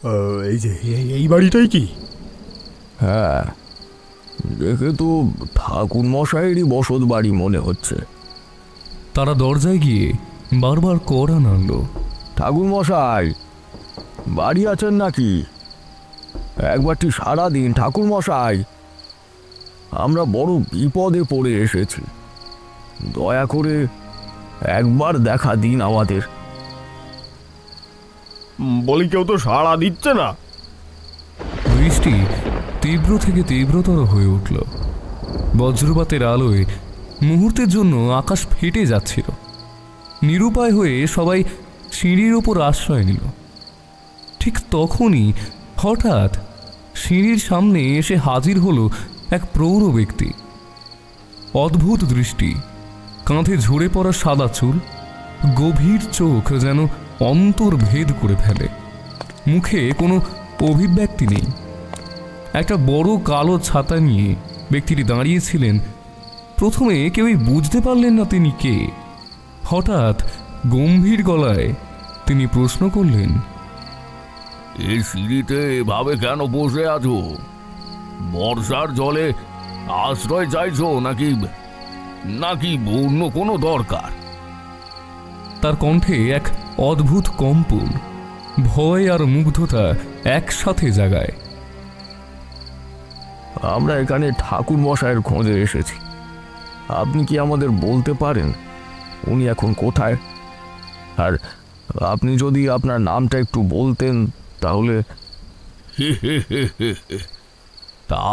এই যে এই বাড়িটাই কি? হ্যাঁ, দেখে তো ঠাকুর মশাইয়েরই বসত বাড়ি মনে হচ্ছে। তারা দরজায় গিয়ে বারবার কড়া নাড়ল। ঠাকুর মশাই, বাড়ি আছেন নাকি? একবারটি সারা দিন ঠাকুর মশাই, আমরা বড় বিপদে পড়ে এসেছি, দয়া করে একবার দেখা দিন আমাদের। বলি কেউ তো সাড়া দিচ্ছে না। বৃষ্টি তীব্র থেকে তীব্রতর হয়ে উঠল। বজ্রপাতের আলোয় মুহূর্তের জন্য আকাশ ফেটে যাচ্ছিল। নিরুপায় হয়ে সবাই সিঁড়ির ওপর আশ্রয় নিল। ঠিক তখনই হঠাৎ সিঁড়ির সামনে এসে হাজির হলো এক প্রৌঢ় ব্যক্তি। অদ্ভুত দৃষ্টি, কাঁধে ঝরে পড়া সাদা চুল, গভীর চোখ যেন অন্তর ভেদ করে ফেলে। মুখে কোনো অভিব্যক্তি নেই। একটা বড় কালো ছাতা নিয়ে ব্যক্তিটি দাঁড়িয়েছিলেন। প্রথমে কেউই বুঝতে পারলেন না তিনি কে। হঠাৎ গম্ভীর গলায় তিনি প্রশ্ন করলেন, এই সিঁড়িতে এভাবে কেন বসে আছো? বর্ষার জলে আশ্রয় চাইছো নাকি নাকি অন্য কোনো দরকার? তার কণ্ঠে এক অদ্ভুত কম্পন, ভয় আর মুগ্ধতা একসাথে জাগায়। আমরা এখানে ঠাকুর মশাইয়ের খোঁজে এসেছি। আপনি কি আমাদের বলতে পারেন উনি এখন কোথায়? আর আপনি যদি আপনার নামটা একটু বলতেন তাহলে। তা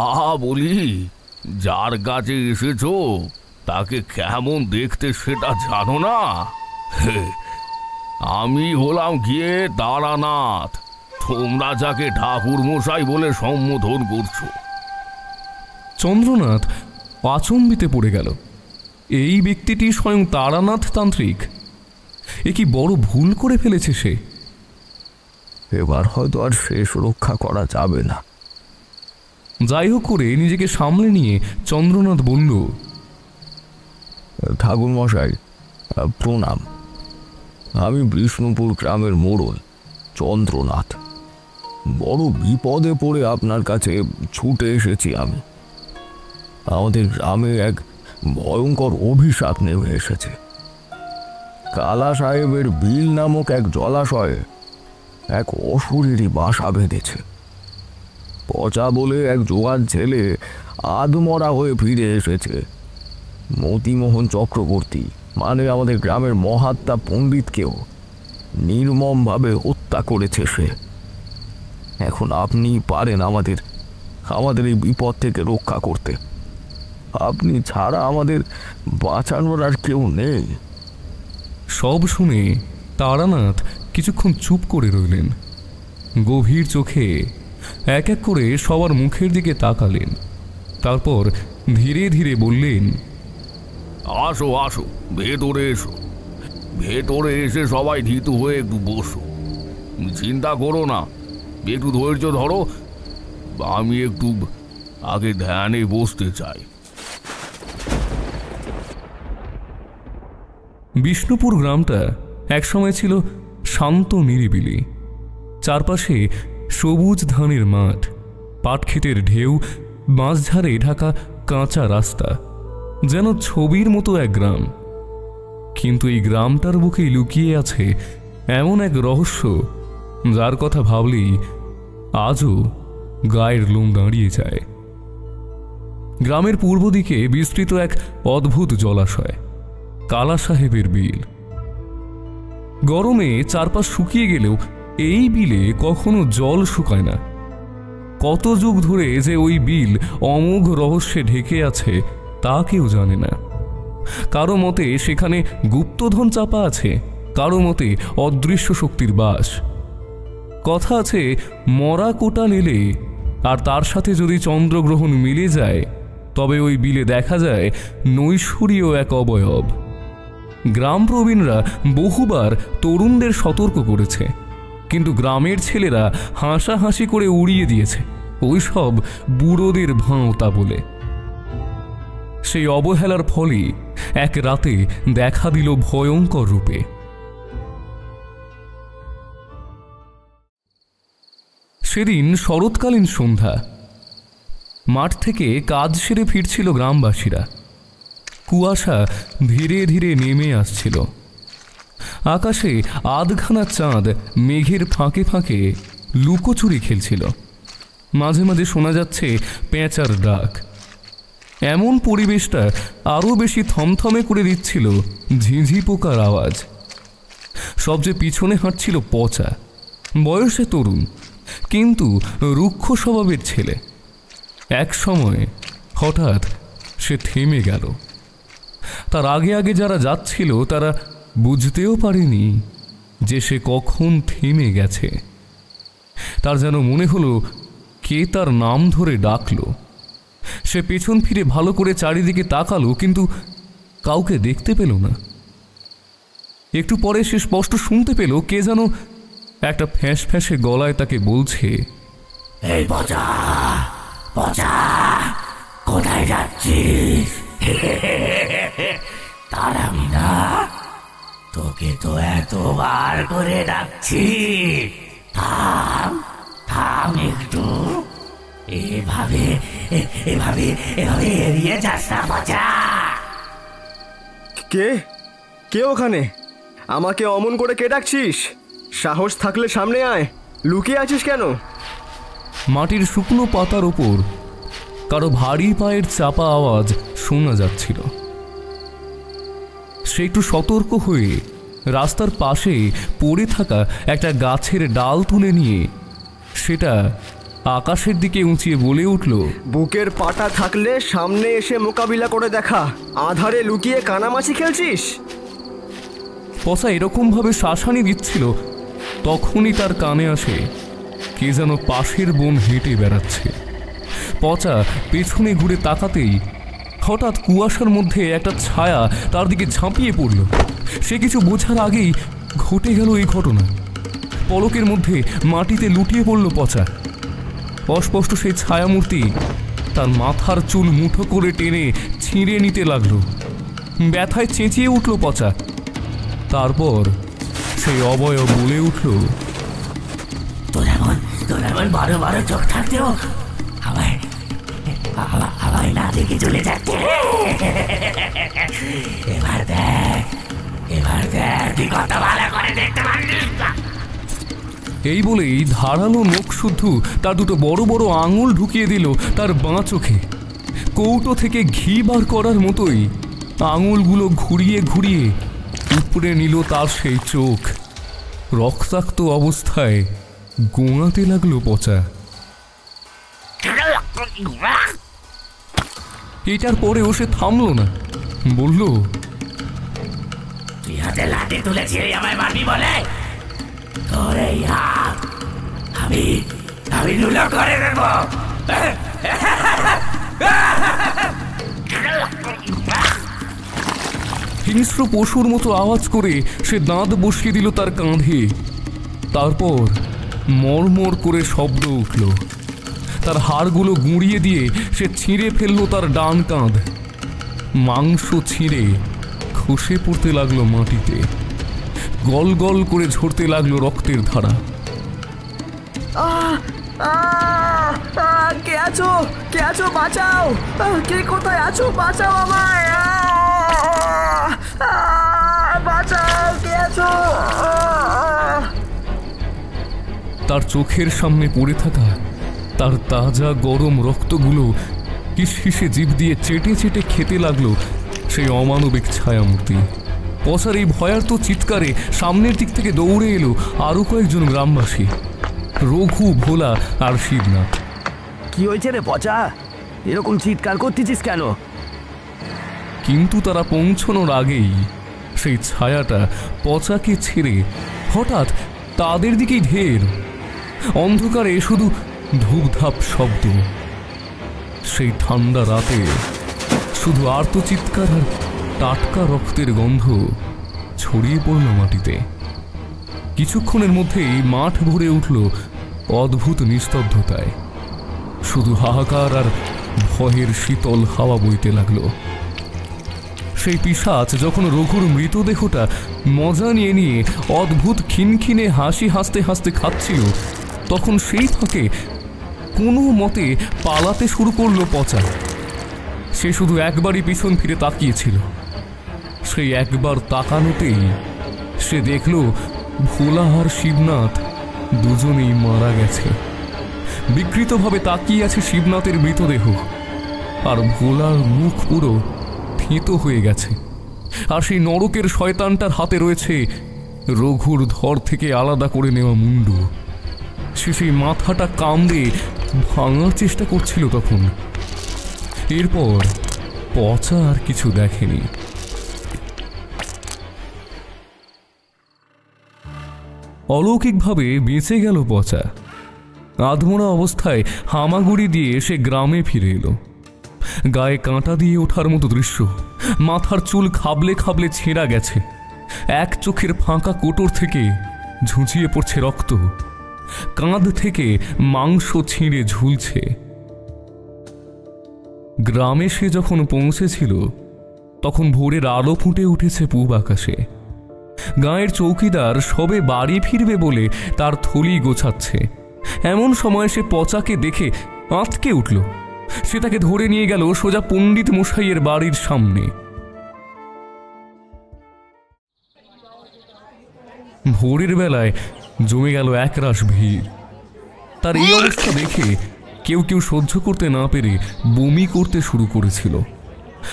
বলি, যার কাছে এসেছো তাকে কেমন দেখতে সেটা জানো না? আমি হলাম গিয়ে তারানাথ, তোমরা যাকে ঠাকুর মশাই বলে সম্বোধন করছো। চন্দ্রনাথ আচম্বিতে পড়ে গেল। এই ব্যক্তিটি স্বয়ং তারানাথ তান্ত্রিক। এ কি বড় ভুল করে ফেলেছে সে। এবার হয়তো আর শেষ রক্ষা করা যাবে না। যাই হোক করে নিজেকে সামলে নিয়ে চন্দ্রনাথ বলল, ঠাকুর মশাই প্রণাম। আমি বিষ্ণুপুর গ্রামের মোড়ল চন্দ্রনাথ। বড় বিপদে পড়ে আপনার কাছে ছুটে এসেছি আমি। আমাদের গ্রামে এক ভয়ঙ্কর অভিশাপ নেমে এসেছে। কালা সাহেবের বিল নামক এক জলাশয়ে এক অসুরেরই বাসা বেঁধেছে। পচা বলে এক জোয়ান ছেলে আধমরা হয়ে ফিরে এসেছে। মতিমোহন চক্রবর্তী মানে আমাদের গ্রামের মহাত্মা পণ্ডিতকেও নির্মমভাবে হত্যা করেছে সে। এখন আপনি পারেন আমাদের এই বিপদ থেকে রক্ষা করতে। আপনি ছাড়া আমাদের বাঁচানোর আর কেউ নেই। সব শুনে তারানাথ কিছুক্ষণ চুপ করে রইলেন। গভীর চোখে এক এক করে সবার মুখের দিকে তাকালেন। তারপর ধীরে ধীরে বললেন, আসো আসো, ভেতরে এসো। ভেতরে এসে সবাই ধীতু হয়ে একটু বসো। চিন্তা করো না, একটু ধৈর্য ধরো। আমি একটু আগে ধ্যানে বসতে চাই। বিষ্ণুপুর গ্রামটা একসময় ছিল শান্ত নিরিবিলি। চারপাশে সবুজ ধানের মাঠ, পাটক্ষেতের ঢেউ, বাঁশঝাড়ে ঢাকা কাঁচা রাস্তা, যেন ছবির মতো এক গ্রাম। কিন্তু এই গ্রামটার বুকেই লুকিয়ে আছে এমন এক রহস্য যার কথা ভাবলেই আজও গায়ের লোম দাঁড়িয়ে যায়। গ্রামের পূর্ব দিকে বিস্তৃত এক অদ্ভুত জলাশয়, কালা সাহেবের বিল। গরমে চারপাশ শুকিয়ে গেলেও এই বিলে কখনো জল শুকায় না। কত যুগ ধরে যে ওই বিল অমোঘ রহস্যে ঢেকে আছে তা কেউ জানে না। কারো মতে সেখানে গুপ্তধন চাপা আছে, কারো মতে অদৃশ্য শক্তির বাস। কথা আছে, মরা কোটাল এলে আর তার সাথে যদি চন্দ্রগ্রহণ মিলে যায় তবে ওই বিলে দেখা যায় নৈশ্বরীয় এক অবয়ব। গ্রাম প্রবীণরা বহুবার তরুণদের সতর্ক করেছে, কিন্তু গ্রামের ছেলেরা হাসাহাসি করে উড়িয়ে দিয়েছে ওই সব বুড়োদের ভাঁওতা বলে। সেই অবহেলার ফলে এক রাতে দেখা দিল ভয়ঙ্কর রূপে। সেদিন শরৎকালীন সন্ধ্যা। মাঠ থেকে কাজ সেরে ফিরছিল গ্রামবাসীরা। কুয়াশা ধীরে ধীরে নেমে আসছিল। আকাশে আধখানা চাঁদ মেঘের ফাঁকে ফাঁকে লুকোচুরি খেলছিল। মাঝে মাঝে শোনা যাচ্ছে পেঁচার ডাক। এমন পরিবেশটা আরও বেশি থমথমে করে দিচ্ছিল ঝিঝি পোকার আওয়াজ। সবচেয়ে পিছনে হাঁটছিল পচা, বয়সে তরুণ কিন্তু রুক্ষ স্বভাবের ছেলে। এক সময় হঠাৎ সে থেমে গেল। তার আগে আগে যারা যাচ্ছিল তারা বুঝতেও পারেনি যে সে কখন থেমে গেছে। তার যেন মনে হলো কে তার নাম ধরে ডাকলো। সে পেছন ফিরে ভালো করে চারিদিকে তাকালো, কিন্তু কাউকে দেখতে পেল না। একটু পরে সে স্পষ্ট শুনতে পেল কে যেন একটা ফ্যাঁস ফ্যাঁসে গলায় তাকে বলছে, এই পচা পচা, কোথায় যাচ্ছিস? তাড়াবি না, তোকে তো এতবার করে ডাকছি। থাম থাম একটু, এভাবে এভাবে এভাবে এড়িয়ে যাস না পচা। কে কে ওখানে? আমাকে অমন করে কে ডাকছিস? সাহস থাকলে সামনে আয়, লুকিয়ে আছিস কেন? মাটির শুকনো পাতার ওপর কারো ভারী পায়ের চাপা আওয়াজ শোনা যাচ্ছিল। সে একটু সতর্ক হয়ে রাস্তার পাশে পড়ে থাকা একটা গাছের ডাল তুলে নিয়ে সেটা আকাশের দিকে উঁচিয়ে বলে উঠল, বুকের পাটা থাকলে সামনে এসে মোকাবিলা করে দেখা। আধারে লুকিয়ে কানামাছি খেলছিস? পচা এরকমভাবে শাসানি দিচ্ছিল, তখনই তার কানে আসে কে যেন পাশের বন হেঁটে বেড়াচ্ছে। পচা পেছনে ঘুরে তাকাতেই হঠাৎ কুয়াশার মধ্যে একটা ছায়া তার দিকে ঝাঁপিয়ে পড়ল। সে কিছু বোঝার আগেই ঘটে গেল এই ঘটনা। পলকের মধ্যে মাটিতে লুটিয়ে পড়ল পচা। অস্পষ্ট সেই ছায়ামূর্তি তার মাথার চুল মুঠো করে টেনে ছিঁড়ে নিতে লাগলো। ব্যথায় চেঁচিয়ে উঠল পচা। তারপর সেই অবয়ব বলে উঠল, তোর এমন বড় বড় চোখ থাকতেও আমায় আমায় না দেখে চলে যাচ্ছে। এবার দেখ তুই কত ভালো করে দেখতে পারলিস। এই বলেই ধারালো নখ শুদ্ধ তার দুটো বড় বড় আঙুল ঢুকিয়ে দিল তার বাঁ চোখে। কৌটো থেকে ঘি বার করার মতোই আঙুলগুলো ঘুরিয়ে ঘুরিয়ে উপড়ে নিল তার সেই চোখ। রক্তাক্ত অবস্থায় গোঙাতে লাগলো পচা। এটার পরেও সে থামল না, বলল, তুই হাতে লাঠি তুলেছি আমায় মারবি বলে? তোর এই হাত আমি লুলো করে দেব। হিংস্র পশুর মতো আওয়াজ করে সে দাঁত বসিয়ে দিল তার কাঁধে। তারপর মরমর করে শব্দ উঠল। তার হাড়গুলো গুঁড়িয়ে দিয়ে সে ছিঁড়ে ফেলল তার ডান কাঁধ। মাংস ছিঁড়ে খসে পড়তে লাগলো মাটিতে। গল গল করে ঝরতে লাগলো রক্তের ধারা। কে আছো? কে আছো? বাঁচাও! কে কোথায় আছো? বাঁচাও আমায়! বাঁচাও! কে আছো? তার চোখের সামনে পড়ে থাকা তার তাজা গরম রক্তগুলো কিসকিসে জিভ দিয়ে চেটে চেটে খেতে লাগলো সেই অমানবিক ছায়ামূর্তি। পচার এই ভয়ার্ত চিৎকারে সামনের দিক থেকে দৌড়ে এলো আরো কয়েকজন গ্রামবাসী, রঘু, ভোলা আর শিবনাথ। কি হয়েছে রে পচা? এরকম চিৎকার করতেছিস কেন? কিন্তু তারা পৌঁছানোর আগেই সেই ছায়াটা পচাকে ছেড়ে হঠাৎ তাদের দিকেই ঢের। অন্ধকারে শুধু ধূপধাপ শব্দ। সেই ঠান্ডা রাতে শুধু আর্তচিৎকার আর টাটকা রক্তের গন্ধ ছড়িয়ে পড়ল মাটিতে। কিছুক্ষণের মধ্যেই মাঠ ভরে উঠল অদ্ভুত নিস্তব্ধতায়। শুধু হাহাকার আর ভয়ের শীতল হাওয়া বইতে লাগলো। সেই পিশাচ যখন রঘুর মৃতদেহটা মজা নিয়ে নিয়ে অদ্ভুত খিনখিনে হাসি হাসতে হাসতে খাচ্ছিল, তখন সেই ফাঁকে কোনো মতে পালাতে শুরু করলো পচা। সে শুধু একবারই পিছন ফিরে তাকিয়েছিল। সেই একবার তাকানোতেই সে দেখল ভোলা আর শিবনাথ দুজনেই মারা গেছে। বিকৃতভাবে তাকিয়ে আছে শিবনাথের মৃতদেহ, আর ভোলার মুখ পুরো থেঁতো হয়ে গেছে। আর সেই নরকের শয়তানটার হাতে রয়েছে রঘুর ধর থেকে আলাদা করে নেওয়া মুন্ডু। সে সেই মাথাটা কামড়ে ভাঙার চেষ্টা করছিল তখন। এরপর পচা আর কিছু দেখেনি। অলৌকিকভাবে বেঁচে গেল পচা। আধমরা অবস্থায় হামাগুড়ি দিয়ে সে গ্রামে ফিরে এলো। গায়ে কাঁটা দিয়ে ওঠার মতো দৃশ্য। মাথার চুল খাবলে খাবলে ছেঁড়া গেছে। এক চোখের ফাঁকা কোটর থেকে ঝুঁঝিয়ে পড়ছে রক্ত। কাঁধ থেকে মাংস ছিঁড়ে ঝুলছে। গ্রামে সে যখন পৌঁছেছিল তখন ভোরের আলো ফুটে উঠেছে পূব আকাশে। গাঁয়ের চৌকিদার সবে বাড়ি ফিরবে বলে তার থলি গোছাচ্ছে। এমন সময় সে পচাকে দেখে আঁতকে উঠল। সে তাকে ধরে নিয়ে গেল সোজা পণ্ডিত মশাইয়ের বাড়ির সামনে। ভোরের বেলায় জমে গেল একরাশ ভিড়। তার এই অবস্থা দেখে কেউ কেউ সহ্য করতে না পেরে বমি করতে শুরু করেছিল।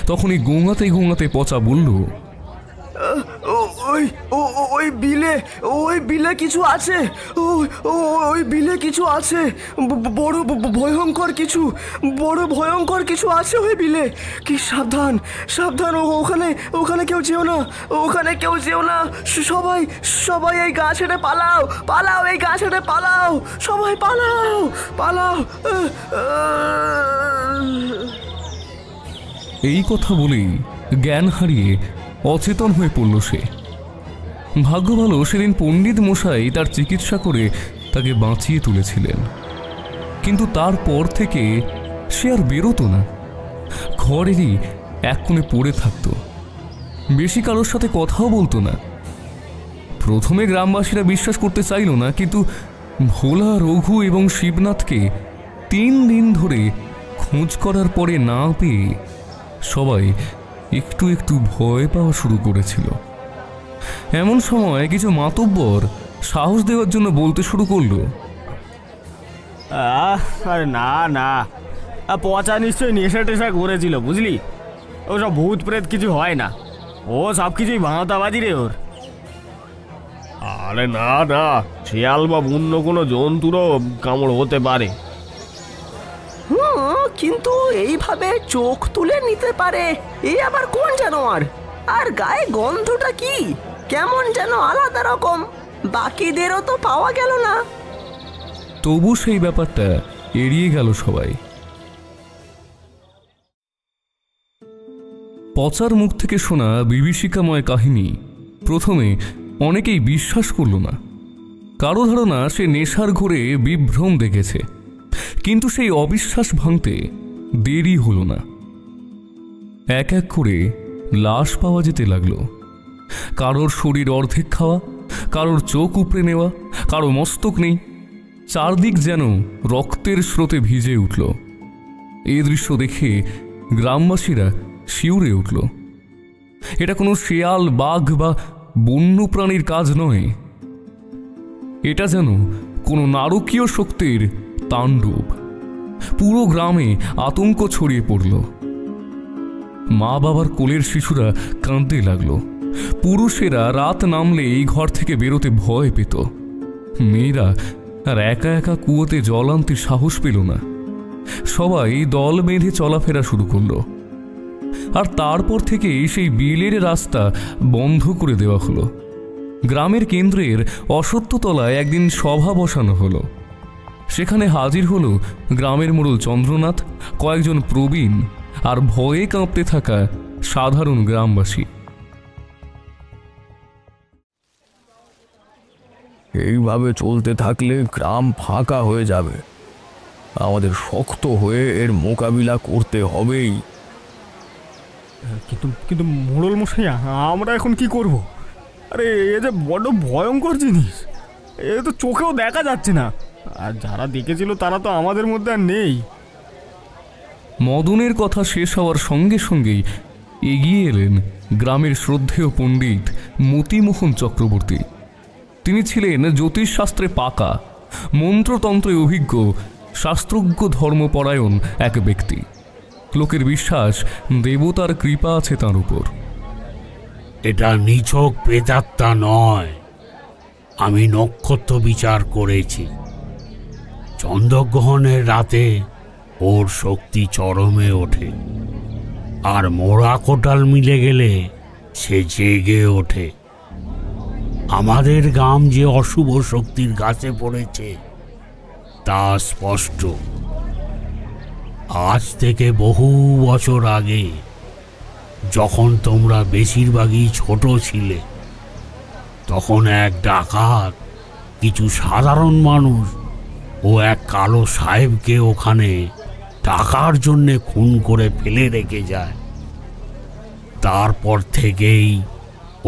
তখনই গোঙাতে গোঙাতে পচা বলল, ওই বিলে কিছু আছে, ওই বিলে কিছু আছে, বড় ভয়ঙ্কর কিছু আছে ওই বিলে। কি সাবধান সাবধান, ওখানে কেউ যেও না, সবাই এই গা ছেড়ে পালাও, এই গা ছেড়ে পালাও, সবাই পালাও। এই কথা বলেই জ্ঞান হারিয়ে অচেতন হয়ে পড়ল সে। ভাগ্য ভালো সেদিন পণ্ডিত মশাই তার চিকিৎসা করে তাকে বাঁচিয়ে তুলেছিলেন। কিন্তু তারপর থেকে সে আর বেরোতো না। ঘরেরই এক কোণে পড়ে থাকত। বেশি কারোর সাথে কথাও বলতো না। প্রথমে গ্রামবাসীরা বিশ্বাস করতে চাইল না, কিন্তু ভোলা, রঘু এবং শিবনাথকে 3 দিন ধরে খোঁজ করার পরে না পেয়ে সবাই একটু একটু ভয় পাওয়া শুরু করেছিল। এমন সময় কিছু মাতব্বর সাহস দেওয়ার জন্য বলতে শুরু করলো, আরে না, পচা নিশ্চয়ই নেশা টেশা করেছিল, বুঝলি? ওসব ভূত প্রেত কিছু হয় না, ও সব কিছুই ভাঁওতাবাজি রে ওর। আরে না, শিয়াল বা অন্য কোনো জন্তুরও কামড় হতে পারে। কিন্তু এইভাবে চোখ তুলে নিতে পারে, এই আবার কোন জানোয়ার? আর গায়ে গন্ধটা কি কেমন যেন আলাদা রকম, বাকিদেরও তো পাওয়া গেল না। তবু সেই ব্যাপারটা এড়িয়ে গেল সবাই। পচার মুখ থেকে শোনা বিভীষিকাময় কাহিনী প্রথমে অনেকেই বিশ্বাস করল না। কারো ধারণা সে নেশার ঘোরে বিভ্রম দেখেছে। কিন্তু সেই অবিশ্বাস ভাঙতে দেরি হলো না। এক এক করে লাশ পাওয়া যেতে লাগলো। কারোর শরীর অর্ধেক খাওয়া, কারোর চোখ উপড়ে নেওয়া, কারো মস্তক নেই। চারদিক যেন রক্তের স্রোতে ভিজে উঠল। এই দৃশ্য দেখে গ্রামবাসীরা শিউরে উঠল। এটা কোনো শেয়াল, বাঘ বা বন্য প্রাণীর কাজ নয়। এটা যেন কোনো নারকীয় শক্তির তাণ্ডব। পুরো গ্রামে আতঙ্ক ছড়িয়ে পড়ল। মা বাবার কোলের শিশুরা কাঁদতে লাগলো। পুরুষেরা রাত নামলে এই ঘর থেকে বেরোতে ভয় পেত। মেয়েরা আর একা একা কুয়োতে জল আনতে সাহস পেল না। সবাই দল বেঁধে চলাফেরা শুরু করলো। আর তারপর থেকে সেই বিলের রাস্তা বন্ধ করে দেওয়া হলো। গ্রামের কেন্দ্রের অশ্বত্থতলায় একদিন সভা বসানো হলো। সেখানে হাজির হলো গ্রামের মোড়ল চন্দ্রনাথ, কয়েকজন প্রবীণ আর ভয়ে কাঁপতে থাকা সাধারণ গ্রামবাসী। এইভাবে চলতে থাকলে গ্রাম ফাঁকা হয়ে যাবে। আমাদের শক্ত হয়ে এর মোকাবিলা করতে হবেই। কিন্তু মোড়ল মশাই, আমরা এখন কি করব? আরে এ যে বড় ভয়ঙ্কর জিনিস, এ তো চোখেও দেখা যাচ্ছে না। আর যারা দেখেছিল তারা তো আমাদের মধ্যে আর নেই। মদনের কথা শেষ হওয়ার সঙ্গে সঙ্গেই এগিয়ে এলেন গ্রামের শ্রদ্ধেয় পণ্ডিত মতিমোহন চক্রবর্তী। তিনি ছিলেন জ্যোতিষশাস্ত্রে পাকা, মন্ত্রতন্ত্রে অভিজ্ঞ, শাস্ত্রজ্ঞ, ধর্মপরায়ণ এক ব্যক্তি। লোকের বিশ্বাস দেবতার কৃপা আছে তার উপর। এটা নিছক প্রেতাত্মা নয়, আমি নক্ষত্র বিচার করেছি। চন্দ্রগ্রহণের রাতে ওর শক্তি চরমে ওঠে, আর মোড়া কোটাল মিলে গেলে সে জেগে ওঠে। আমাদের গ্রাম যে অশুভ শক্তির গাছে পড়েছে তা স্পষ্ট। আজ থেকে বহু বছর আগে, যখন তোমরা বেশিরভাগই ছোট ছিলে, তখন এক ডাকাত কিছু সাধারণ মানুষ ও এক কালো সাহেবকে ওখানে টাকার জন্যে খুন করে ফেলে রেখে যায়। তারপর থেকেই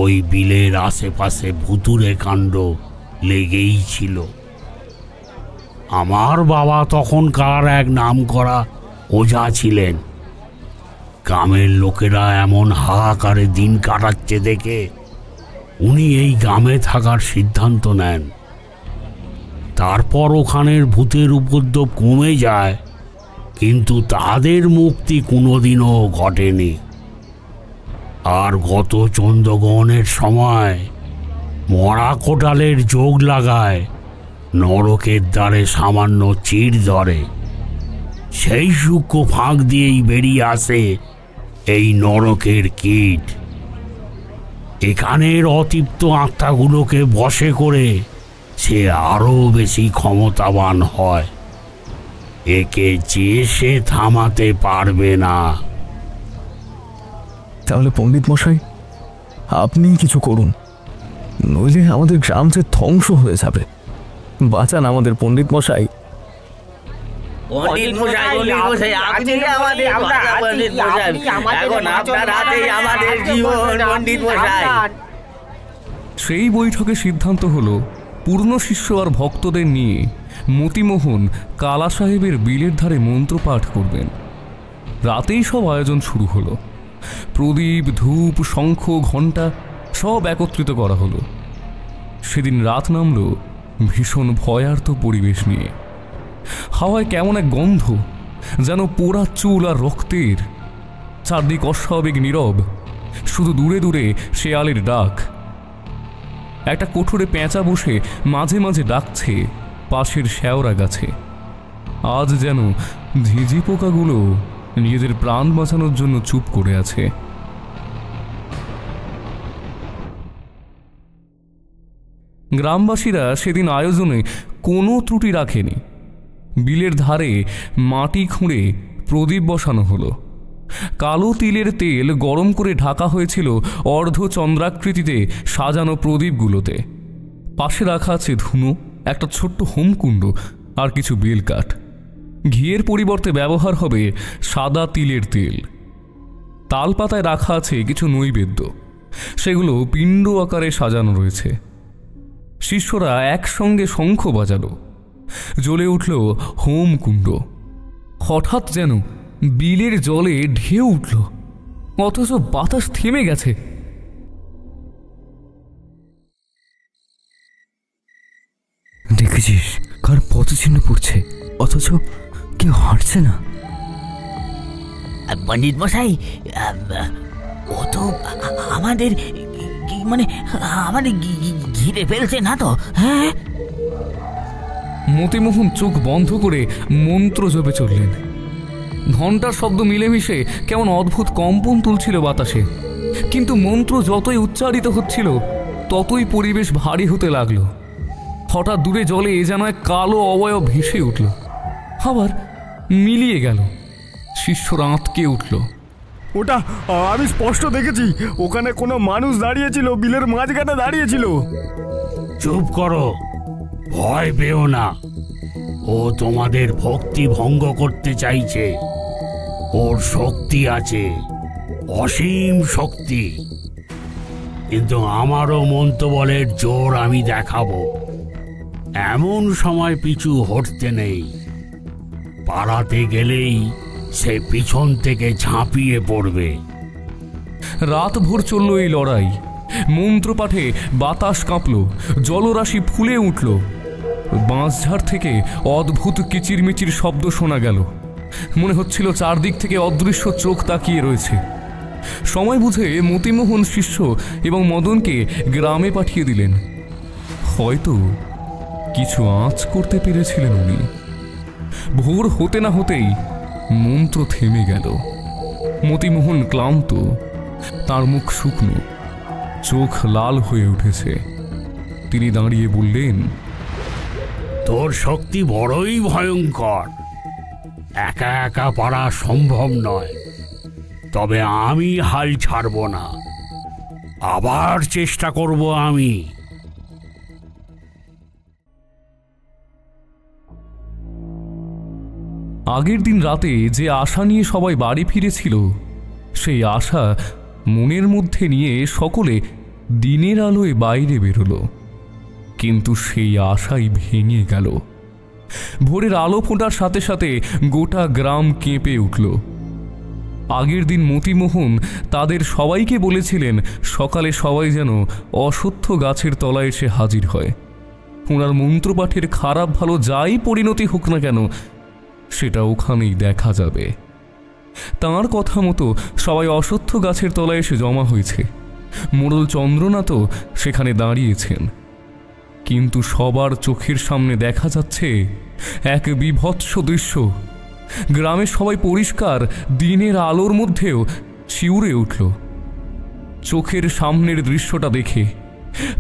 ওই বিলের আশেপাশে ভুতুড়ে কাণ্ড লেগেই ছিল। আমার বাবা তখনকার এক নামকরা ওঝা ছিলেন। গ্রামের লোকেরা এমন হাহাকারে দিন কাটাচ্ছে দেখে উনি এই গ্রামে থাকার সিদ্ধান্ত নেন। তারপর ওখানের ভূতের উপদ্রব কমে যায়, কিন্তু তাদের মুক্তি কোনোদিনও ঘটেনি। আর গত চন্দ্রগ্রহণের সময় মরা কোটালের যোগ লাগায় নরকের দ্বারে সামান্য চির ধরে। সেই সূক্ষ্ম ফাঁক দিয়েই বেরিয়ে আসে এই নরকের কীট। এখানের অতৃপ্ত আত্মাগুলোকে বশে করে সে আরও বেশি ক্ষমতাবান হয়। একে যে সে থামাতে পারবে না। তাহলে পণ্ডিত মশাই, আপনি কিছু করুন, নইলে আমাদের গ্রাম যে ধ্বংস হয়ে যাবে। বাঁচান আমাদের পণ্ডিত মশাই। সেই বৈঠকে সিদ্ধান্ত হলো পূর্ণ শিষ্য আর ভক্তদের নিয়ে মতিমোহন কালা সাহেবের বিলের ধারে মন্ত্রপাঠ করবেন। রাতেই সব আয়োজন শুরু হলো। প্রদীপ, ধূপ, শঙ্খ, ঘণ্টা সব একত্রিত করা হলো। সেদিন রাত নামল ভীষণ ভয়ার্ত পরিবেশ নিয়ে। হাওয়ায় কেমন এক গন্ধ, যেন পোড়া চুল আর রক্তের। চারদিক অস্বাভাবিক নীরব, শুধু দূরে দূরে শেয়ালের ডাক। একটা কোঠরে পেঁচা বসে মাঝে মাঝে ডাকছে পাশের শেওড়া গাছে। আজ যেন ঝিঝি পোকাগুলো নিজেদের প্রাণ বাঁচানোর জন্য চুপ করে আছে। গ্রামবাসীরা সেদিন আয়োজনে কোনো ত্রুটি রাখেনি। বিলের ধারে মাটি খুঁড়ে প্রদীপ বসানো হলো। কালো তিলের তেল গরম করে ঢাকা হয়েছিল অর্ধচন্দ্রাকৃতিতে সাজানো প্রদীপগুলোতে। পাশে রাখা আছে ধুনো, একটা ছোট্ট হোমকুণ্ড আর কিছু বেলকাঠ। ঘিয়ের পরিবর্তে ব্যবহার হবে সাদা তিলের তেল। তালপাতায় রাখা আছে কিছু নৈবেদ্য, সেগুলো পিণ্ড আকারে সাজানো রয়েছে। শিষ্যরা একসঙ্গে শঙ্খ বাজালো। জ্বলে উঠল হোমকুণ্ড। হঠাৎ যেন বিলের জলে ঢেউ উঠল, অথচ বাতাস থেমে গেছে। দেখেছিস কার পদচিহ্ন পড়ছে, অথচ কেউ হাঁটছে না। পণ্ডিত মশাই, ও তো আমাদের মানে আমাদের ঘিরে ফেলছে না তো? হ্যাঁ। মতিমোহন চোখ বন্ধ করে মন্ত্র জপে চললেন। ঘণ্টার শব্দ মিলেমিশে কেমন অদ্ভুত কম্পন তুলছিল বাতাসে। কিন্তু মন্ত্র যতই উচ্চারিত হচ্ছিল ততই পরিবেশ ভারী হতে লাগলো। হঠাৎ দূরে জলে যেন এক কালো অবয়ব ভেসে উঠল, আবার মিলিয়ে গেল। শিষ্যরা আঁতকে উঠল। ওটা আমি স্পষ্ট দেখেছি, ওখানে কোনো মানুষ দাঁড়িয়েছিল, বিলের মাঝখানে দাঁড়িয়েছিল। চুপ করো, ভয় পেও না। ও তোমাদের ভক্তি ভঙ্গ করতে চাইছে। ওর শক্তি আছে, অসীম শক্তি, কিন্তু আমারও মন্ত্রবলের জোর আমি দেখাবো। এমন সময় পিছু হটতে নেই। পালাতে গেলেই সে পিছন থেকে ঝাঁপিয়ে পড়বে। রাত ভোর চলল এই লড়াই। মন্ত্রপাঠে বাতাস কাঁপল, জলরাশি ফুলে উঠল। বাঁশঝাড় থেকে অদ্ভুত কিচিরমিচির শব্দ শোনা গেল। মনে হচ্ছিল চারদিক থেকে অদৃশ্য চোখ তাকিয়ে রয়েছে। সময় বুঝে মতিমোহন শিষ্য এবং মদনকে গ্রামে পাঠিয়ে দিলেন। হয়তো কিছু আঁচ করতে পেরেছিলেন উনি। ভোর হতে না হতেই মন্ত্র থেমে গেল। মতিমোহন ক্লান্ত, তার মুখ শুকনো, চোখ লাল হয়ে উঠেছে। তিনি দাঁড়িয়ে বললেন, তোর শক্তি বড়ই ভয়ঙ্কর, একা একা পারা সম্ভব নয়। তবে আমি হাল ছাড়ব না, আবার চেষ্টা করব আমি। আগের দিন রাতে যে আশা নিয়ে সবাই বাড়ি ফিরেছিল, সেই আশা মনের মধ্যে নিয়ে সকলে দিনের আলোয় বাইরে বেরোলো। কিন্তু সেই আশাই ভেঙে গেল। ভোরের আলো ফোটার সাথে সাথে গোটা গ্রাম কেঁপে উঠল। আগের দিন মতিমোহন তাদের সবাইকে বলেছিলেন সকালে সবাই যেন অশ্বত্থ গাছের তলায় এসে হাজির হয়। ওনার মন্ত্রপাঠের খারাপ ভালো যাই পরিণতি হোক না কেন, সেটা ওখানেই দেখা যাবে। তাঁর কথা মতো সবাই অশ্বত্থ গাছের তলায় এসে জমা হয়েছে। মোড়ল চন্দ্রনাথও সেখানে দাঁড়িয়েছেন। কিন্তু সবার চোখের সামনে দেখা যাচ্ছে এক বিভৎস দৃশ্য। গ্রামের সবাই পরিষ্কার দিনের আলোর মধ্যেও শিউরে উঠল চোখের সামনের দৃশ্যটা দেখে।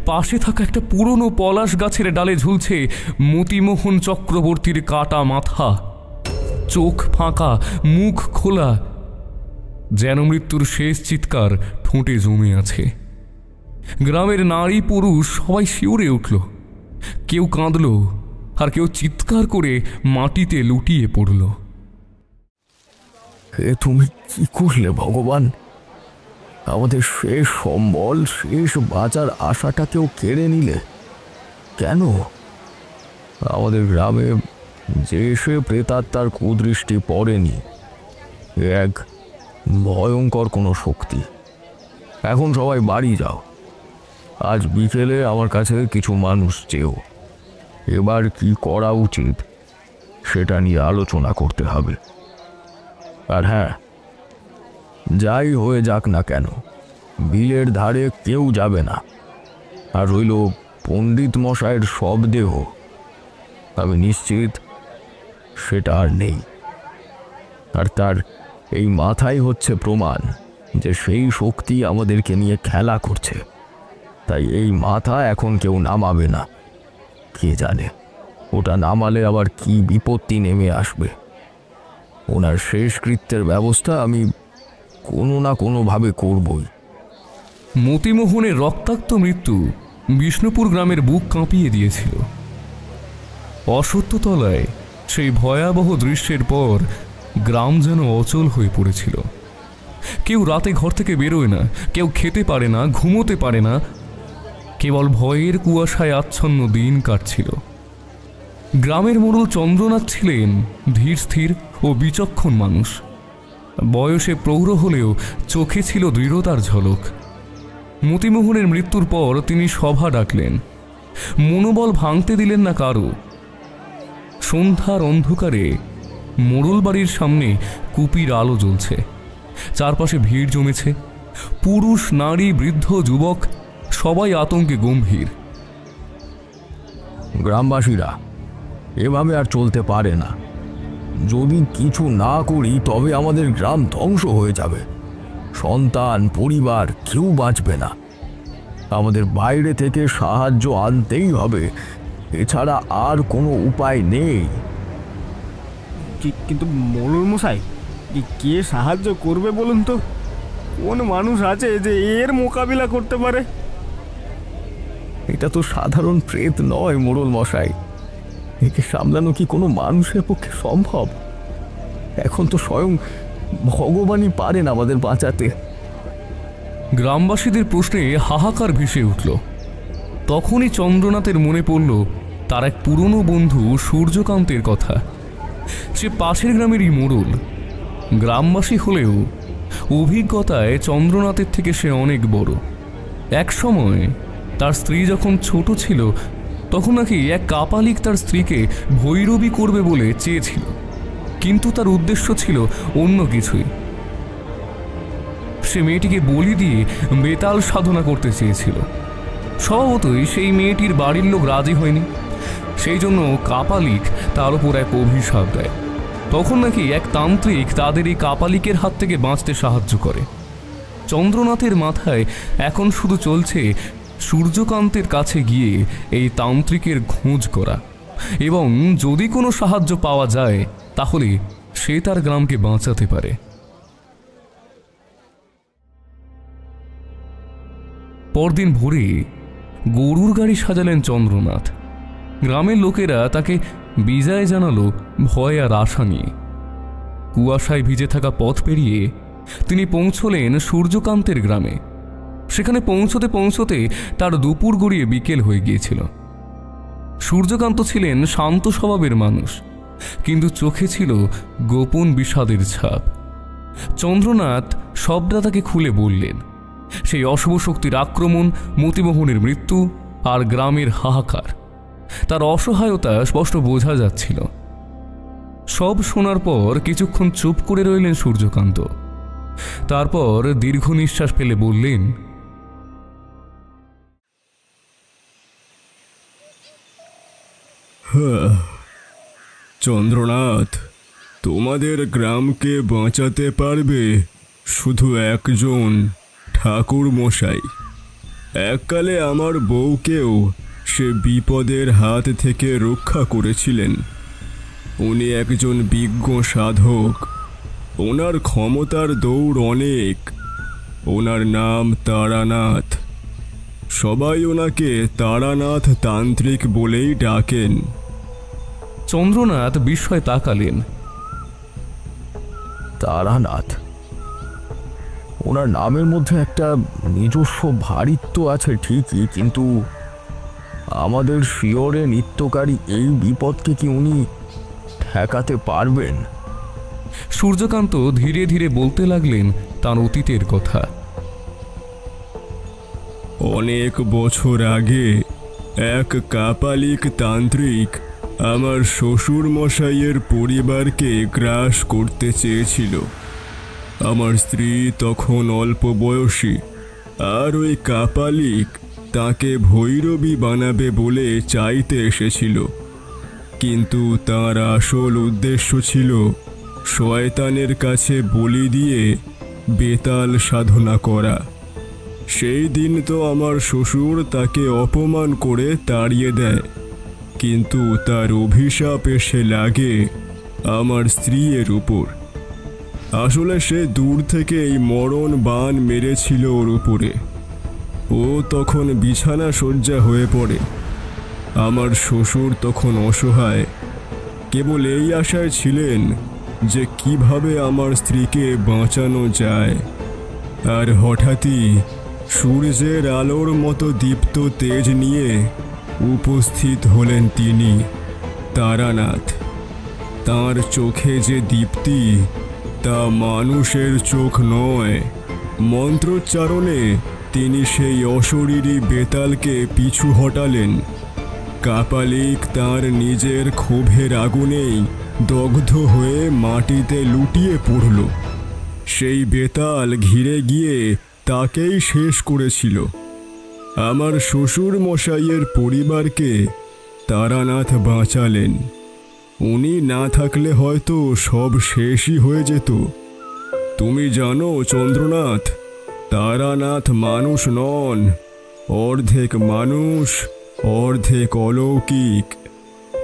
পাশে থাকা একটা পুরনো পলাশ গাছের ডালে ঝুলছে মতিমোহন চক্রবর্তীর কাটা মাথা, চোখ ফাঁকা, মুখ খোলা, যেন মৃত্যুর শেষ চিৎকার ঠোঁটে জমে আছে। গ্রামের নারী পুরুষ সবাই শিউরে উঠল। কেউ কাঁদল, আর কেউ চিৎকার করে মাটিতে লুটিয়ে পড়ল। এ তুমি কি করলে ভগবান? আমাদের শেষ সম্বল, শেষ বাঁচার আশাটাকেও কেড়ে নিলে কেন? আমাদের গ্রামে যে সে প্রেতাত্মার কুদৃষ্টি পড়েনি, এক ভয়ঙ্কর কোনো শক্তি। এখন সবাই বাড়ি যাও। আজ বিকেলে আমার কাছে কিছু মানুষ চেয়েও। এবার কি করা উচিত সেটা নিয়ে আলোচনা করতে হবে। আর হ্যাঁ, যাই হয়ে যাক না কেন, বিলের ধারে কেউ যাবে না। আর রইল পণ্ডিত মশাইয়ের সব দেহ, আমি নিশ্চিত সেটা আর নেই। আর তার এই মাথাই হচ্ছে প্রমাণ যে সেই শক্তি আমাদেরকে নিয়ে খেলা করছে। তাই এই মাথা এখন কেউ নামাবে না। কে জানে ওটা নামালে আবার কি বিপত্তি নেমে আসবে। ওনার শেষকৃত্যের ব্যবস্থা আমি কোনো না কোনোভাবে করবই। মতিমোহনের রক্তাক্ত মৃত্যু বিষ্ণুপুর গ্রামের বুক কাঁপিয়ে দিয়েছিল। অশ্বত্থতলায় সেই ভয়াবহ দৃশ্যের পর গ্রাম যেন অচল হয়ে পড়েছিল। কেউ রাতে ঘর থেকে বেরোয় না, কেউ খেতে পারে না, ঘুমোতে পারে না। কেবল ভয়ের কুয়াশায় আচ্ছন্ন দিন কাটছিল। গ্রামের মোড়ল চন্দ্রনাথ ছিলেন ধীর স্থির ও বিচক্ষণ মানুষ। বয়সে প্রৌঢ় হলেও চোখে ছিল দৃঢ়তার ঝলক। মতিমোহনের মৃত্যুর পর তিনি সভা ডাকলেন। মনোবল ভাঙতে দিলেন না কারো। সন্ধ্যার অন্ধকারে মোড়ল বাড়ির সামনে কুপির আলো জ্বলছে। চারপাশে ভিড় জমেছে। পুরুষ, নারী, বৃদ্ধ, যুবক সবাই আতঙ্কে গম্ভীর। গ্রামবাসীরা, এভাবে আর চলতে পারে না। যদি কিছু না করি তবে আমাদের গ্রাম ধ্বংস হয়ে যাবে। সন্তান, পরিবার কেউ বাঁচবে না। আমাদের বাইরে থেকে সাহায্য আনতেই হবে, এছাড়া আর কোনো উপায় নেই। কিন্তু মোড়ল মশাই, কে সাহায্য করবে বলুন তো? কোন মানুষ আছে যে এর মোকাবিলা করতে পারে? এটা তো সাধারণ প্রেত নয় মোড়ল মশাই। একে সামলানো কি কোনো মানুষের পক্ষে সম্ভব? এখন তো স্বয়ং ভগবানই পারেন আমাদের বাঁচাতে। গ্রামবাসীদের প্রশ্নে হাহাকার ভেসে উঠল। তখনই চন্দ্রনাথের মনে পড়ল তার এক পুরনো বন্ধু সূর্যকান্তের কথা। সে পাশের গ্রামেরই মোড়ল, গ্রামবাসী হলেও অভিজ্ঞতায় চন্দ্রনাথের থেকে সে অনেক বড়। এক সময় তার স্ত্রী যখন ছোট ছিল তখন নাকি এক কাপালিক তার স্ত্রীকে ভৈরবী করবে বলে চেয়েছিল, কিন্তু তার উদ্দেশ্য ছিল অন্য কিছুই। সে মেয়েটিকে বলি দিয়ে বেতাল সাধনা করতে চেয়েছিল। স্বভাবতই সেই মেয়েটির বাড়ির লোক রাজি হয়নি, সেই জন্য কাপালিক তার উপর এক অভিশাপ দেয়। তখন নাকি এক তান্ত্রিক তাদের এই কাপালিকের হাত থেকে বাঁচতে সাহায্য করে। চন্দ্রনাথের মাথায় এখন শুধু চলছে সূর্যকান্তের কাছে গিয়ে এই তান্ত্রিকের খোঁজ করা, এবং যদি কোনো সাহায্য পাওয়া যায় তাহলে সে তার গ্রামকে বাঁচাতে পারে। পরদিন ভোরে গরুর গাড়ি সাজালেন চন্দ্রনাথ। গ্রামের লোকেরা তাকে বিদায় জানালো ভয় আর আশা নিয়ে। কুয়াশায় ভিজে থাকা পথ পেরিয়ে তিনি পৌঁছলেন সূর্যকান্তের গ্রামে। সেখানে পৌঁছতে পৌঁছতে তার দুপুর গড়িয়ে বিকেল হয়ে গিয়েছিল। সূর্যকান্ত ছিলেন শান্ত স্বভাবের মানুষ, কিন্তু চোখে ছিল গোপন বিষাদের ছাপ। চন্দ্রনাথ সবটা তাকে খুলে বললেন। সেই অশুভ শক্তির আক্রমণ, মতিমোহনের মৃত্যু আর গ্রামের হাহাকার, তার অসহায়তা স্পষ্ট বোঝা যাচ্ছিল। সব শোনার পর কিছুক্ষণ চুপ করে রইলেন সূর্যকান্ত। তারপর দীর্ঘ নিঃশ্বাস ফেলে বললেন, চন্দ্রনাথ, তোমাদের গ্রামকে বাঁচাতে পারবে শুধু একজন ঠাকুর মশাই। এককালে আমার বউকেও সে বিপদের হাত থেকে রক্ষা করেছিলেন। উনি একজন বিজ্ঞ সাধক, ওনার ক্ষমতার দৌড় অনেক। ওনার নাম তারানাথ। সবাই ওনাকে তারানাথ তান্ত্রিক বলেই ডাকেন। চন্দ্রনাথ বিস্ময়ে তাকালেন। তারানাথ, ওনার নামের মধ্যে একটা নিজস্ব ভারিত্ব আছে ঠিকই, কিন্তু আমাদের শিয়রে নিত্যকারী এই বিপদকে কি উনি ঠেকাতে পারবেন? সূর্যকান্ত ধীরে ধীরে বলতে লাগলেন তার অতীতের কথা। অনেক বছর আগে এক কাপালিক তান্ত্রিক আমার শ্বশুর মশাইয়ের পরিবারকে গ্রাস করতে চেয়েছিল। আমার স্ত্রী তখন অল্প বয়সী, আর ওই কাপালিক তাকে ভৈরবী বানাবে বলে চাইতে এসেছিল। কিন্তু তার আসল উদ্দেশ্য ছিল শয়তানের কাছে বলি দিয়ে বেতাল সাধনা করা। সেই দিন তো আমার শ্বশুর তাকে অপমান করে তাড়িয়ে দেয়, কিন্তু তার অভিশাপ এসে লাগে আমার স্ত্রীর উপর। আসলে সে দূর থেকে এই মরণ বাণ মেরেছিল ওর উপরে। ও তখন বিছানা শয্যা হয়ে পড়ে। আমার শ্বশুর তখন অসহায়, কেবল এই আশায় ছিলেন যে কিভাবে আমার স্ত্রীকে বাঁচানো যায়। আর হঠাৎই সূর্যের আলোর মতো দীপ্ত তেজ নিয়ে উপস্থিত হলেন তিনি, তারানাথ। তার চোখে যে দীপ্তি, তা মানুষের চোখ নয়। মন্ত্রোচ্চারণে তিনি সেই অশরীরী বেতালকে পিছু হটালেন। কাপালিক তার নিজের ক্ষোভের আগুনেই দগ্ধ হয়ে মাটিতে লুটিয়ে পড়ল। সেই বেতাল ঘিরে গিয়ে তাকেই শেষ করেছিল। আমার শ্বশুর মশাইয়ের পরিবারকে তারানাথ বাঁচালেন। উনি না থাকলে হয়তো সব শেষই হয়ে যেত। তুমি জানো চন্দ্রনাথ, তারানাথ মানুষ নন, অর্ধেক মানুষ অর্ধেক অলৌকিক।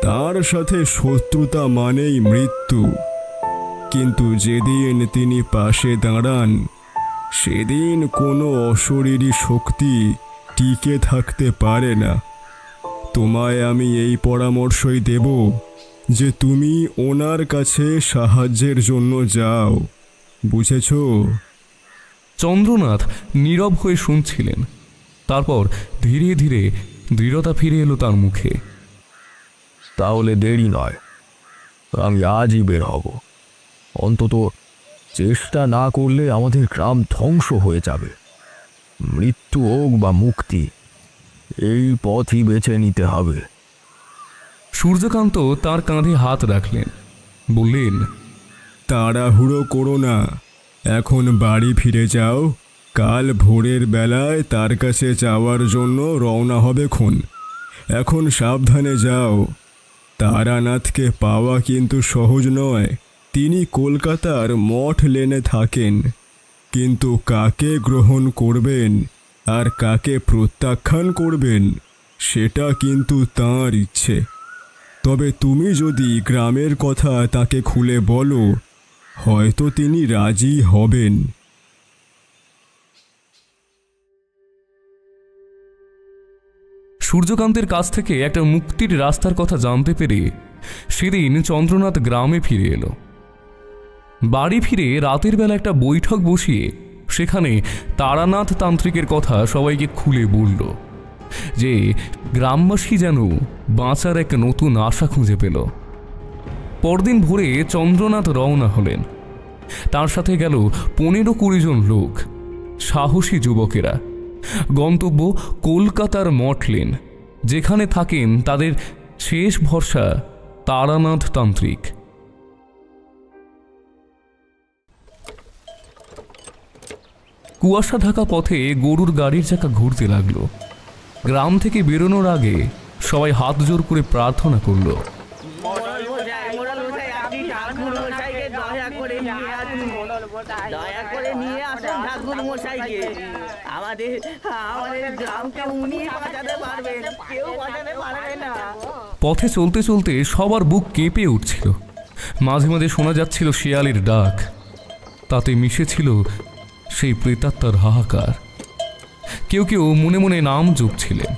তার সাথে শত্রুতা মানেই মৃত্যু। কিন্তু যেদিন তিনি পাশে দাঁড়ান, সেদিন কোনো অশরীরী শক্তি টিকে থাকতে পারে না। তোমায় আমি এই পরামর্শই দেব যে তুমি ওনার কাছে সাহায্যের জন্য যাও, বুঝেছ? চন্দ্রনাথ নীরব হয়ে শুনছিলেন। তারপর ধীরে ধীরে দৃঢ়তা ফিরে এলো তার মুখে। তাহলে দেরি নয়, আমি আজই বের হব। অন্তত চেষ্টা না করলে আমাদের গ্রাম ধ্বংস হয়ে যাবে। মৃত্যু হোক বা মুক্তি, এই পথই বেছে নিতে হবে। সূর্যকান্ত তার কাঁধে হাত রাখলেন, বললেন, তাড়াহুড়ো করো না, এখন বাড়ি ফিরে যাও। কাল ভোরের বেলায় তার কাছে যাওয়ার জন্য রওনা হবে খুন। এখন সাবধানে যাও। তারানাথকে পাওয়া কিন্তু সহজ নয়। তিনি কলকাতার মঠ লেনে থাকেন, কিন্তু কাকে গ্রহণ করবেন আর কাকে প্রত্যাখ্যান করবেন সেটা কিন্তু তাঁর ইচ্ছে। তবে তুমি যদি গ্রামের কথা তাকে খুলে বলো, হয়তো তিনি রাজি হবেন। সূর্যকান্তের কাছ থেকে একটা মুক্তির রাস্তার কথা জানতে পেরে সেদিন চন্দ্রনাথ গ্রামে ফিরে এলো। বাড়ি ফিরে রাতের বেলা একটা বৈঠক বসিয়ে সেখানে তারানাথ তান্ত্রিকের কথা সবাইকে খুলে বলল যে গ্রামবাসী যেন বাঁচার এক নতুন আশা খুঁজে পেল। পরদিন ভোরে চন্দ্রনাথ রওনা হলেন। তার সাথে গেল 15-20 জন লোক, সাহসী যুবকেরা। গন্তব্য কলকাতার মঠ লেন, যেখানে থাকেন তাদের শেষ ভরসা তারানাথ তান্ত্রিক। কুয়াশা ঢাকা পথে গরুর গাড়ির চাকা ঘুরতে লাগলো। গ্রাম থেকে বেরোনোর আগে সবাই হাত জোর করে প্রার্থনা করল। পথে চলতে চলতে সবার বুক কেঁপে উঠছিল। মাঝে মাঝে শোনা যাচ্ছিল শেয়ালের ডাক, তাতে মিশেছিল সেই প্রেতাত্মার হাহাকার। কেউ কেউ মনে মনে নাম জপছিলেন।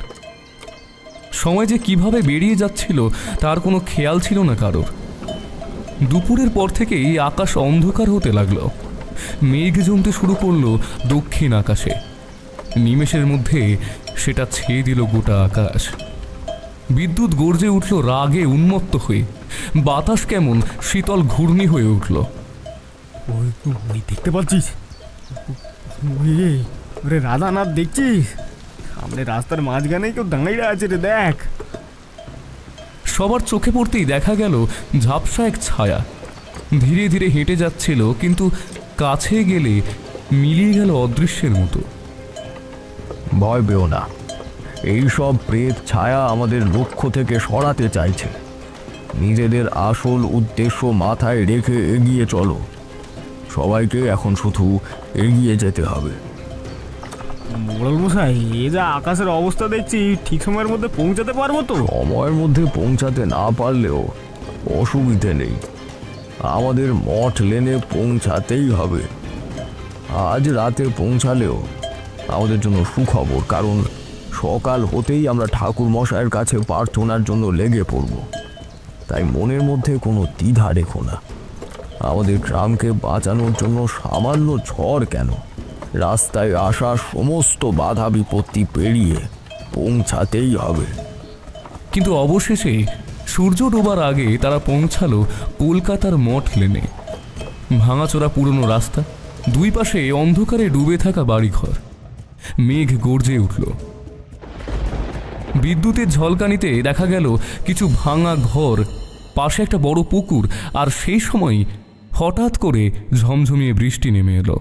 সময় যে কিভাবে বেরিয়ে যাচ্ছিল তার কোনো খেয়াল ছিল না কারোর। দুপুরের পর থেকেই আকাশ অন্ধকার হতে লাগলো। মেঘ জমতে শুরু করলো দক্ষিণ আকাশে। নিমেষের মধ্যে সেটা ছেয়ে দিল গোটা আকাশ। বিদ্যুৎ গর্জে উঠল রাগে উন্মত্ত হয়ে। বাতাস কেমন শীতল ঘূর্ণি হয়ে উঠল। ওই দেখতে পাচ্ছিস? ওরে রাধানাথ, দেখছিস? সামনে রাস্তার মাঝখানেই কেউ দাঁড়িয়ে আছে রে, দেখ। সবার চোখে পড়তেই দেখা গেল ঝাপসা এক ছায়া ধীরে ধীরে হেঁটে যাচ্ছিল, কিন্তু কাছে গেলে মিলিয়ে গেল অদৃশ্যের মতো। ভয় পেও না, এইসব প্রেত ছায়া আমাদের লক্ষ্য থেকে সরাতে চাইছে। নিজেদের আসল উদ্দেশ্য মাথায় রেখে এগিয়ে চলো। সবাইকে এখন শুধু এগিয়ে যেতে হবে। মোড়ল মশাই, এ যা আকাশের অবস্থা দেখছি, ঠিক সময়ের মধ্যে পৌঁছাতে পারবো তো? সময়ের মধ্যে পৌঁছাতে না পারলেও অসুবিধে নেই, আমাদের মঠ লেনে পৌঁছাতেই হবে। আজ রাতে পৌঁছালেও আমাদের জন্য সুখবর, কারণ সকাল হতেই আমরা ঠাকুর মশাইয়ের কাছে প্রার্থনার জন্য লেগে পড়ব। তাই মনের মধ্যে কোনো দ্বিধা রেখো না। আমাদের গ্রামকে বাঁচানোর জন্য সামান্য ঝড় কেন, রাস্তায় আসা সমস্ত বাধা বিপত্তি পেরিয়ে পৌঁছাতেই হবে। কিন্তু অবশেষে সূর্য ডোবার আগে তারা পৌঁছালো কলকাতার মঠ লেনে। ভাঙাচোরা পুরনো রাস্তা, দুই পাশে অন্ধকারে ডুবে থাকা বাড়িঘর। মেঘ গর্জে উঠল। বিদ্যুতের ঝলকানিতে দেখা গেল কিছু ভাঙা ঘর, পাশে একটা বড় পুকুর, আর সেই সময় হঠাৎ করে ঝমঝমিয়ে বৃষ্টি নেমে এলো।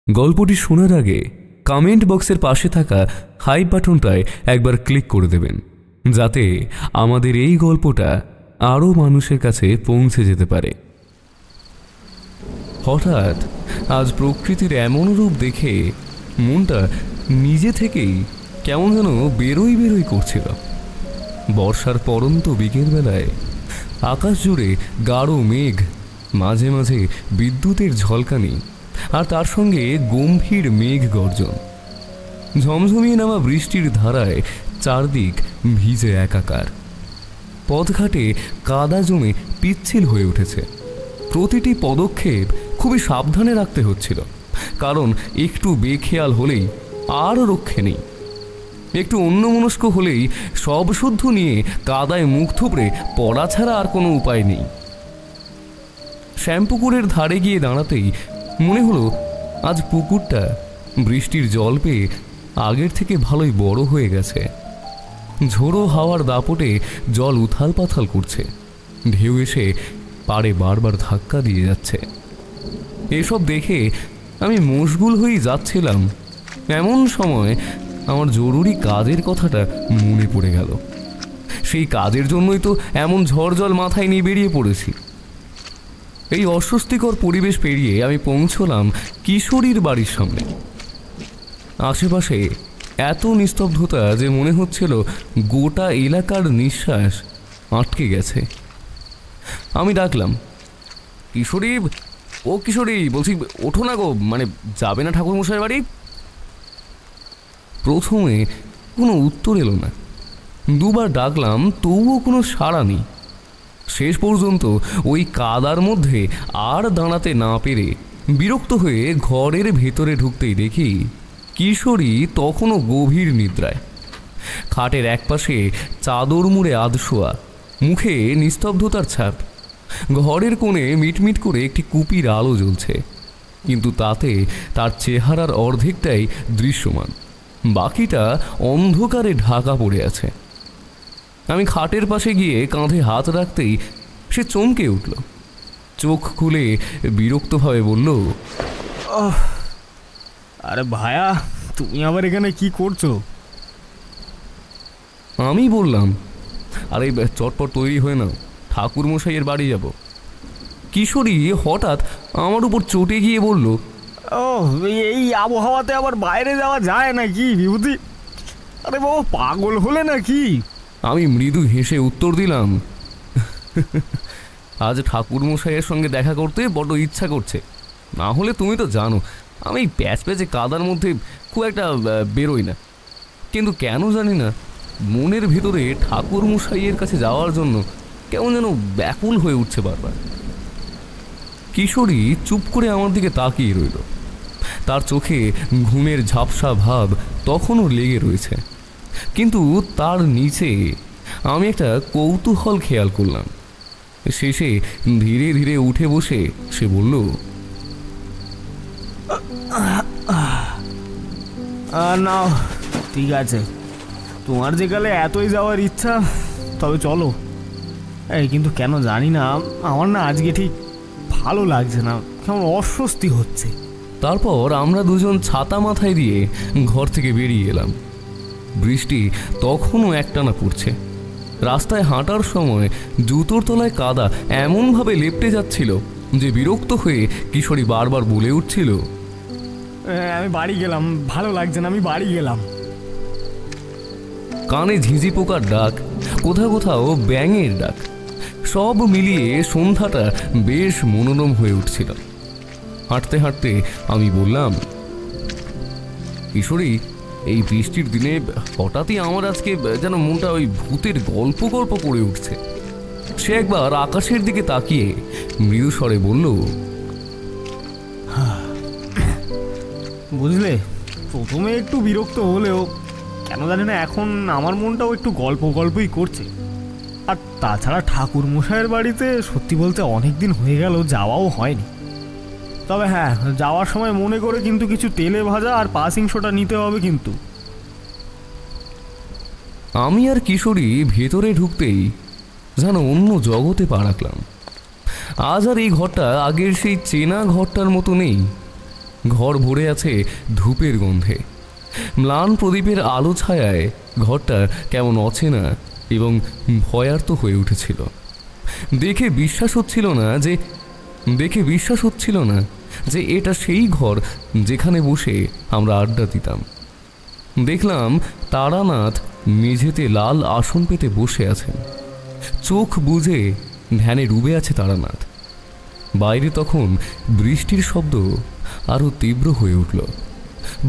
গল্পটি শোনার আগে কমেন্ট বক্সের পাশে থাকা হাই বাটনটায় একবার ক্লিক করে দেবেন, যাতে আমাদের এই গল্পটা আরও মানুষের কাছে পৌঁছে যেতে পারে। হঠাৎ আজ প্রকৃতির এমন রূপ দেখে মনটা নিজে থেকেই কেমন যেন বেরোই বেরোই করছিল। বর্ষার পরন্ত বিকেলবেলায় আকাশ জুড়ে গাঢ় মেঘ, মাঝে মাঝে বিদ্যুতের ঝলকানি, আর তার সঙ্গে গম্ভীর মেঘ গর্জন। ঝমঝমিয়ে নামা বৃষ্টির ধারায় চারদিক ভিজে একাকার। পথঘাটে কাদা জমে পিচ্ছিল হয়ে উঠেছে। প্রতিটি পদক্ষেপ খুবই সাবধানে রাখতে হচ্ছিল, কারণ একটু বেখেয়াল হলেই আর রক্ষে নেই। একটু অন্যমনস্ক হলেই সব শুদ্ধ নিয়ে কাদায় মুখ থুবড়ে পড়া ছাড়া আর কোনো উপায় নেই। শ্যামপুকুরের ধারে গিয়ে দাঁড়াতেই মনে হলো আজ পুকুরটা বৃষ্টির জল পেয়ে আগের থেকে ভালোই বড় হয়ে গেছে। ঝোড়ো হাওয়ার দাপটে জল উথাল পাথাল করছে, ঢেউ এসে পাড়ে বারবার ধাক্কা দিয়ে যাচ্ছে। এসব দেখে আমি মশগুল হয়ে যাচ্ছিলাম, এমন সময় আমার জরুরি কাজের কথাটা মনে পড়ে গেল। সেই কাজের জন্যই তো এমন ঝড় জল মাথায় নিয়ে বেরিয়ে পড়েছি। এই অস্বস্তিকর পরিবেশ পেরিয়ে আমি পৌঁছলাম কিশোরীর বাড়ির সামনে। আশেপাশে এত নিস্তব্ধতা যে মনে হচ্ছিল গোটা এলাকার নিঃশ্বাস আটকে গেছে। আমি ডাকলাম, কিশোরী, ও কিশোরী, বলছি ওঠো না গো, মানে যাবে না ঠাকুরমশাই বাড়ি? প্রথমে কোনো উত্তর এলো না, দুবার ডাকলাম তবুও কোনো সাড়া নেই। শেষ পর্যন্ত ওই কাদার মধ্যে আর দাঁড়াতে না পেরে বিরক্ত হয়ে ঘরের ভেতরে ঢুকতেই দেখি কিশোরী তখনও গভীর নিদ্রায়। খাটের একপাশে চাদর মুড়ে আধশোয়া, মুখে নিস্তব্ধতার ছাপ। ঘরের কোণে মিটমিট করে একটি কুপির আলো জ্বলছে, কিন্তু তাতে তার চেহারার অর্ধেকটাই দৃশ্যমান, বাকিটা অন্ধকারে ঢাকা পড়ে আছে। আমি খাটের পাশে গিয়ে কাঁধে হাত রাখতেই সে চমকে উঠল, চোখ খুলে বিরক্তভাবে বলল, আরে ভায়া, তুমি আবার এখানে কি করছো? আমি বললাম, আরে চটপট তৈরি হয়ে নাও, ঠাকুরমশাইয়ের বাড়ি যাব। কিশোরী হঠাৎ আমার উপর চটে গিয়ে বলল, ও এই আবহাওয়াতে আবার বাইরে যাওয়া যায় নাকি বিভূতি? আরে বাবা, পাগল হলে নাকি? আমি মৃদু হেসে উত্তর দিলাম, আজ ঠাকুরমশাইয়ের সঙ্গে দেখা করতে বড্ড ইচ্ছা করছে, না হলে তুমি তো জানো আমি প্যাচ প্যাচে কাদার মধ্যে খুব একটা বেরোই না, কিন্তু কেন জানি না মনের ভিতরে ঠাকুরমশাইয়ের কাছে যাওয়ার জন্য কেমন যেন ব্যাকুল হয়ে উঠছে বারবার। কিশোরী চুপ করে আমার দিকে তাকিয়ে রইল, তার চোখে ঘুমের ঝাপসা ভাব তখনও লেগে রয়েছে, কিন্তু তার নিচে আমি একটা কৌতূহল খেয়াল করলাম। শেষে ধীরে ধীরে উঠে বসে সে বলল, না ঠিক আছে, তোমার যে কালে এতই যাওয়ার ইচ্ছা তবে চলো। এই কিন্তু কেন জানি না আমার না আজকে ঠিক ভালো লাগছে না, কেমন অস্বস্তি হচ্ছে। তারপর আমরা দুজন ছাতা মাথায় দিয়ে ঘর থেকে বেরিয়ে এলাম। বৃষ্টি তখনও একটানা পড়ছে। রাস্তায় হাঁটার সময় জুতোর তলায় কাদা এমনভাবে লেপ্টে যাচ্ছিল যে বিরক্ত হয়ে কিশোরী বারবার বলে উঠছিল, আমি বাড়ি গেলাম, ভালো লাগছে না, আমি বাড়ি গেলাম। কানে ঝিঝি পোকার ডাক, কোথাও কোথাও ব্যাঙের ডাক, সব মিলিয়ে সন্ধ্যাটা বেশ মনোরম হয়ে উঠছিল। হাঁটতে হাঁটতে আমি বললাম, কিশোরী, এই বৃষ্টির দিনে হঠাৎই আমার আজকে যেন মনটা ওই ভূতের গল্প গল্প করে উঠছে। সে একবার আকাশের দিকে তাকিয়ে মৃদু স্বরে বলল, বুঝলে, প্রথমে একটু বিরক্ত হলেও কেন জানি না এখন আমার মনটাও একটু গল্প গল্পই করছে। আর তাছাড়া ঠাকুর মশাইয়ের বাড়িতে সত্যি বলতে অনেক দিন হয়ে গেল যাওয়াও হয়নি। তবে হ্যাঁ, যাওয়ার সময় মনে করে কিন্তু কিছু তেলে ভাজা আর পাসিংশোটা নিতে হবে কিন্তু। আমি আর কিশোরী ভেতরে ঢুকতেই যেন অন্য জগতে পা রাখলাম। আজ আর এই ঘরটা আগের সেই চেনা ঘরটার মতো নেই। ঘর ভরে আছে ধূপের গন্ধে, ম্লান প্রদীপের আলো ছায়ায় ঘরটা কেমন অচেনা এবং ভয়ার্ত হয়ে উঠেছিল। দেখে বিশ্বাস হচ্ছিল না যে এটা সেই ঘর যেখানে বসে আমরা আড্ডা দিতাম। দেখলাম তারানাথ মেঝেতে লাল আসন পেতে বসে আছেন, চোখ বুজে ধ্যানে ডুবে আছে তারানাথ। বাইরে তখন বৃষ্টির শব্দ আরো তীব্র হয়ে উঠল।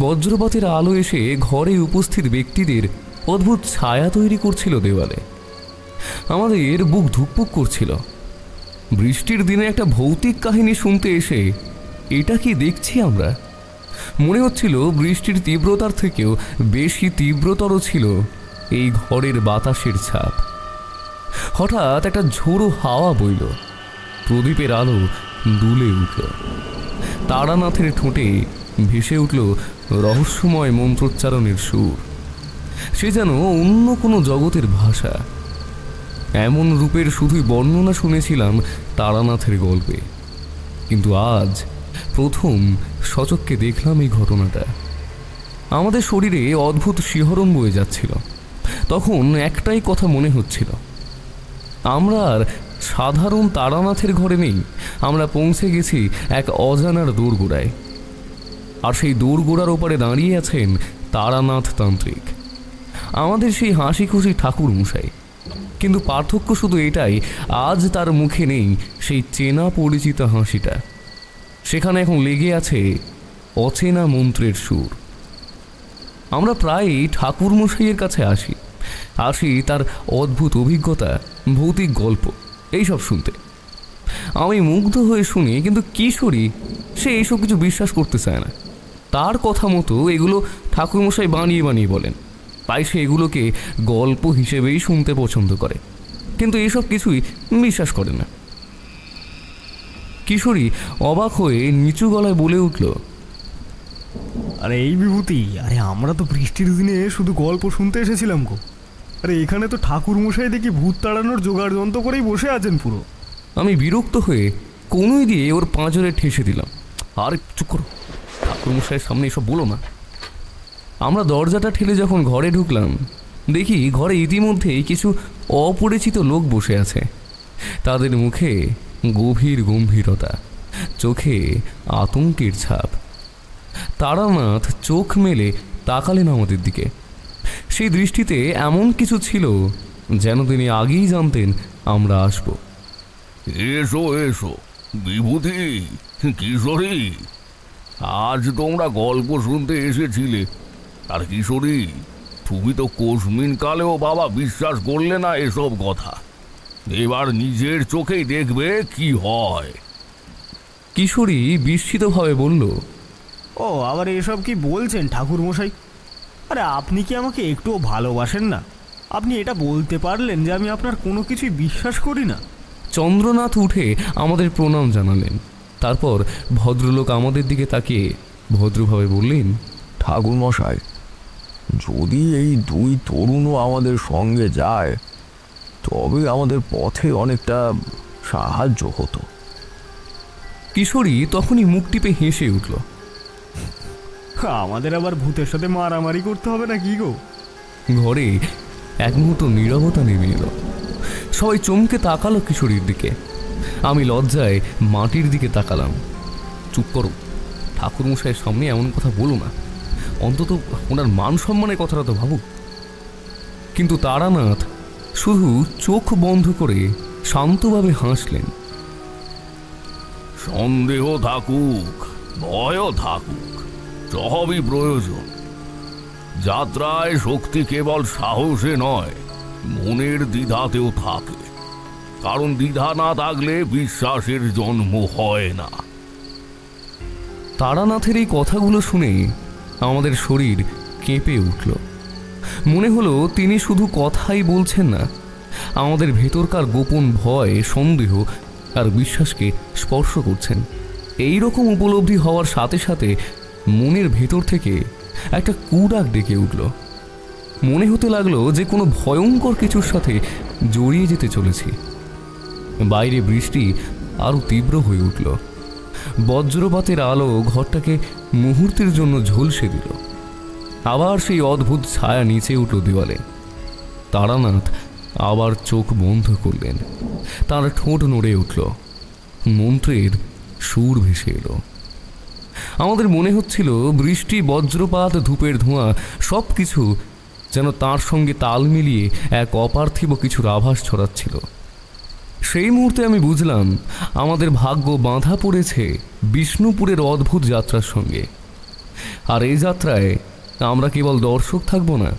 বজ্রপাতের আলো এসে ঘরে উপস্থিত ব্যক্তিদের অদ্ভুত ছায়া তৈরি করছিল দেওয়ালে। আমাদের বুক ধুকপুক করছিল। বৃষ্টির দিনে একটা ভৌতিক কাহিনী শুনতে এসে এটা কি দেখছি আমরা? মনে হচ্ছিল বৃষ্টির তীব্রতার থেকেও বেশি তীব্রতর ছিল এই ঘরের বাতাসের ছাপ। হঠাৎ একটা ঝোড়ো হাওয়া বইল, প্রদীপের আলো দুলে উঠল, তারানাথের ঠোঁটে ভেসে উঠল রহস্যময় মন্ত্রোচ্চারণের সুর। সে যেন অন্য কোনো জগতের ভাষা। এমন রূপের শুধুই বর্ণনা শুনেছিলাম তারানাথের গল্পে, কিন্তু আজ প্রথম সচক্ষে দেখলাম এই ঘটনাটা। আমাদের শরীরে অদ্ভুত শিহরণ বয়ে যাচ্ছিল। তখন একটাই কথা মনে হচ্ছিল, আমরা আর সাধারণ তারানাথের ঘরে নেই, আমরা পৌঁছে গেছি এক অজানার দোরগোড়ায়। আর সেই দোরগোড়ার ওপারে দাঁড়িয়ে আছেন তারানাথ তান্ত্রিক, আমাদের সেই হাসি খুশি ঠাকুর মশাই। কিন্তু পার্থক্য শুধু এটাই, আজ তার মুখে নেই সেই চেনা পরিচিত হাসিটা। সেখানে এখন লেগে আছে অচেনা মন্ত্রের সুর। আমরা প্রায়ই ঠাকুর মশাইয়ের কাছে আসি তার অদ্ভুত অভিজ্ঞতা, ভৌতিক গল্প এইসব শুনতে। আমি মুগ্ধ হয়ে শুনি, কিন্তু কিশোরী সে এইসব কিছু বিশ্বাস করতে চায় না। তার কথা মতো এগুলো ঠাকুরমশাই বানিয়ে বানিয়ে বলেন, তাই সে এগুলোকে গল্প হিসেবেই শুনতে পছন্দ করে, কিন্তু এসব কিছুই বিশ্বাস করে না। কিশোরী অবাক হয়ে নিচু গলায় বলে উঠল, আরে এই বিভূতি, আরে আমরা তো বৃষ্টির দিনে শুধু গল্প শুনতে এসেছিলাম গো। আরে এখানে তো ঠাকুর মশাই দেখি ভূত তাড়ানোর জোগাড় যন্ত্র করেই বসে আছেন পুরো। আমি বিরক্ত হয়ে কোনোই দিয়ে ওর পাঁজরে ঠেসে দিলাম, আর চুপ করো, ঠাকুর মশাইয়ের সামনে এসব বলো না। আমরা দরজাটা ঠেলে যখন ঘরে ঢুকলাম, দেখি ঘরে ইতিমধ্যেই কিছু অপরিচিত লোক বসে আছে। তাদের মুখে গভীর গম্ভীরতা, চোখে আতঙ্কের ছাপ। তারানাথ চোখ মেলে তাকালেন আমাদের দিকে। সেই দৃষ্টিতে এমন কিছু ছিল যেন তিনি আগেই জানতেন আমরা আসব। এসো এসো বিভূতি, কিশোরী, আজ তোমরা গল্প শুনতে এসেছিলে। আর কিশোরী, তুমি তো কোশমিন কালেও বাবা বিশ্বাস করলে না এসব কথা। এবার নিজের চোখেই দেখবে কি হয়। কিশোরী বিস্মিতভাবে বলল, ও আবার এসব কি বলছেন ঠাকুর মশাই? আরে আপনি কি আমাকে একটুও ভালোবাসেন না? আপনি এটা বলতে পারলেন যে আমি আপনার কোনো কিছুই বিশ্বাস করি না? চন্দ্রনাথ উঠে আমাদের প্রণাম জানালেন। তারপর ভদ্রলোক আমাদের দিকে তাকিয়ে ভদ্রভাবে বললেন, ঠাকুর মশাই, যদি এই দুই তরুণও আমাদের সঙ্গে যায় তবে আমাদের পথে অনেকটা সাহায্য হতো। কিশোরী তখনই মুখ টিপে হেসে উঠল। আমাদের আবার ভূতের সাথে মারামারি করতে হবে না কি গো? ঘরে এক মুহূর্ত নীরবতা নেমে এলো। সবাই চমকে তাকালো কিশোরীর দিকে। আমি লজ্জায় মাটির দিকে তাকালাম। চুপ করো, ঠাকুরমশাইয়ের সামনে এমন কথা বলো না, অন্তত ওনার মান সম্মানের কথাটা তো ভাবুক। কিন্তু তারানাথ শুধু চোখ বন্ধ করে শান্তভাবে হাসলেন। সন্দেহ থাকুক, ভয়ও থাকুক, সবই প্রয়োজন। যাত্রায় শক্তি কেবল সাহসে নয়, মনের দ্বিধাতেও থাকে। কারণ দ্বিধা না থাকলে বিশ্বাসের জন্ম হয় না। তারানাথের এই কথাগুলো শুনে আমাদের শরীর কেঁপে উঠল। মনে হলো তিনি শুধু কথাই বলছেন না, আমাদের ভেতরকার গোপন ভয়, সন্দেহ আর বিশ্বাসকে স্পর্শ করছেন। এই রকম উপলব্ধি হওয়ার সাথে সাথে মনের ভেতর থেকে একটা কুডাক ডেকে উঠল। মনে হতে লাগলো যে কোনো ভয়ঙ্কর কিছুর সাথে জড়িয়ে যেতে চলেছি। বাইরে বৃষ্টি আরও তীব্র হয়ে উঠল। বজ্রপাতের আলো ঘরটাকে মুহূর্তের জন্য ঝলসে দিল। আবার সেই অদ্ভুত ছায়া নিচে উঠল দেওয়ালে। তারানাথ আবার চোখ বন্ধ করলেন। তার ঠোঁট নড়ে উঠল। মন্ত্রের সুর ভেসে এলো। আমাদের মনে হচ্ছিল বৃষ্টি, বজ্রপাত, ধূপের ধোঁয়া সব কিছু যেন তার সঙ্গে তাল মিলিয়ে এক অপার্থিব কিছুর আভাস ছড়াচ্ছিল। সেই মুহূর্তে আমি বুঝলাম আমাদের ভাগ্য বাঁধা পড়েছে বিষ্ণুপুরের অদ্ভুত যাত্রার সঙ্গে। আর এই যাত্রায় আমরা কেবল দর্শক থাকব না,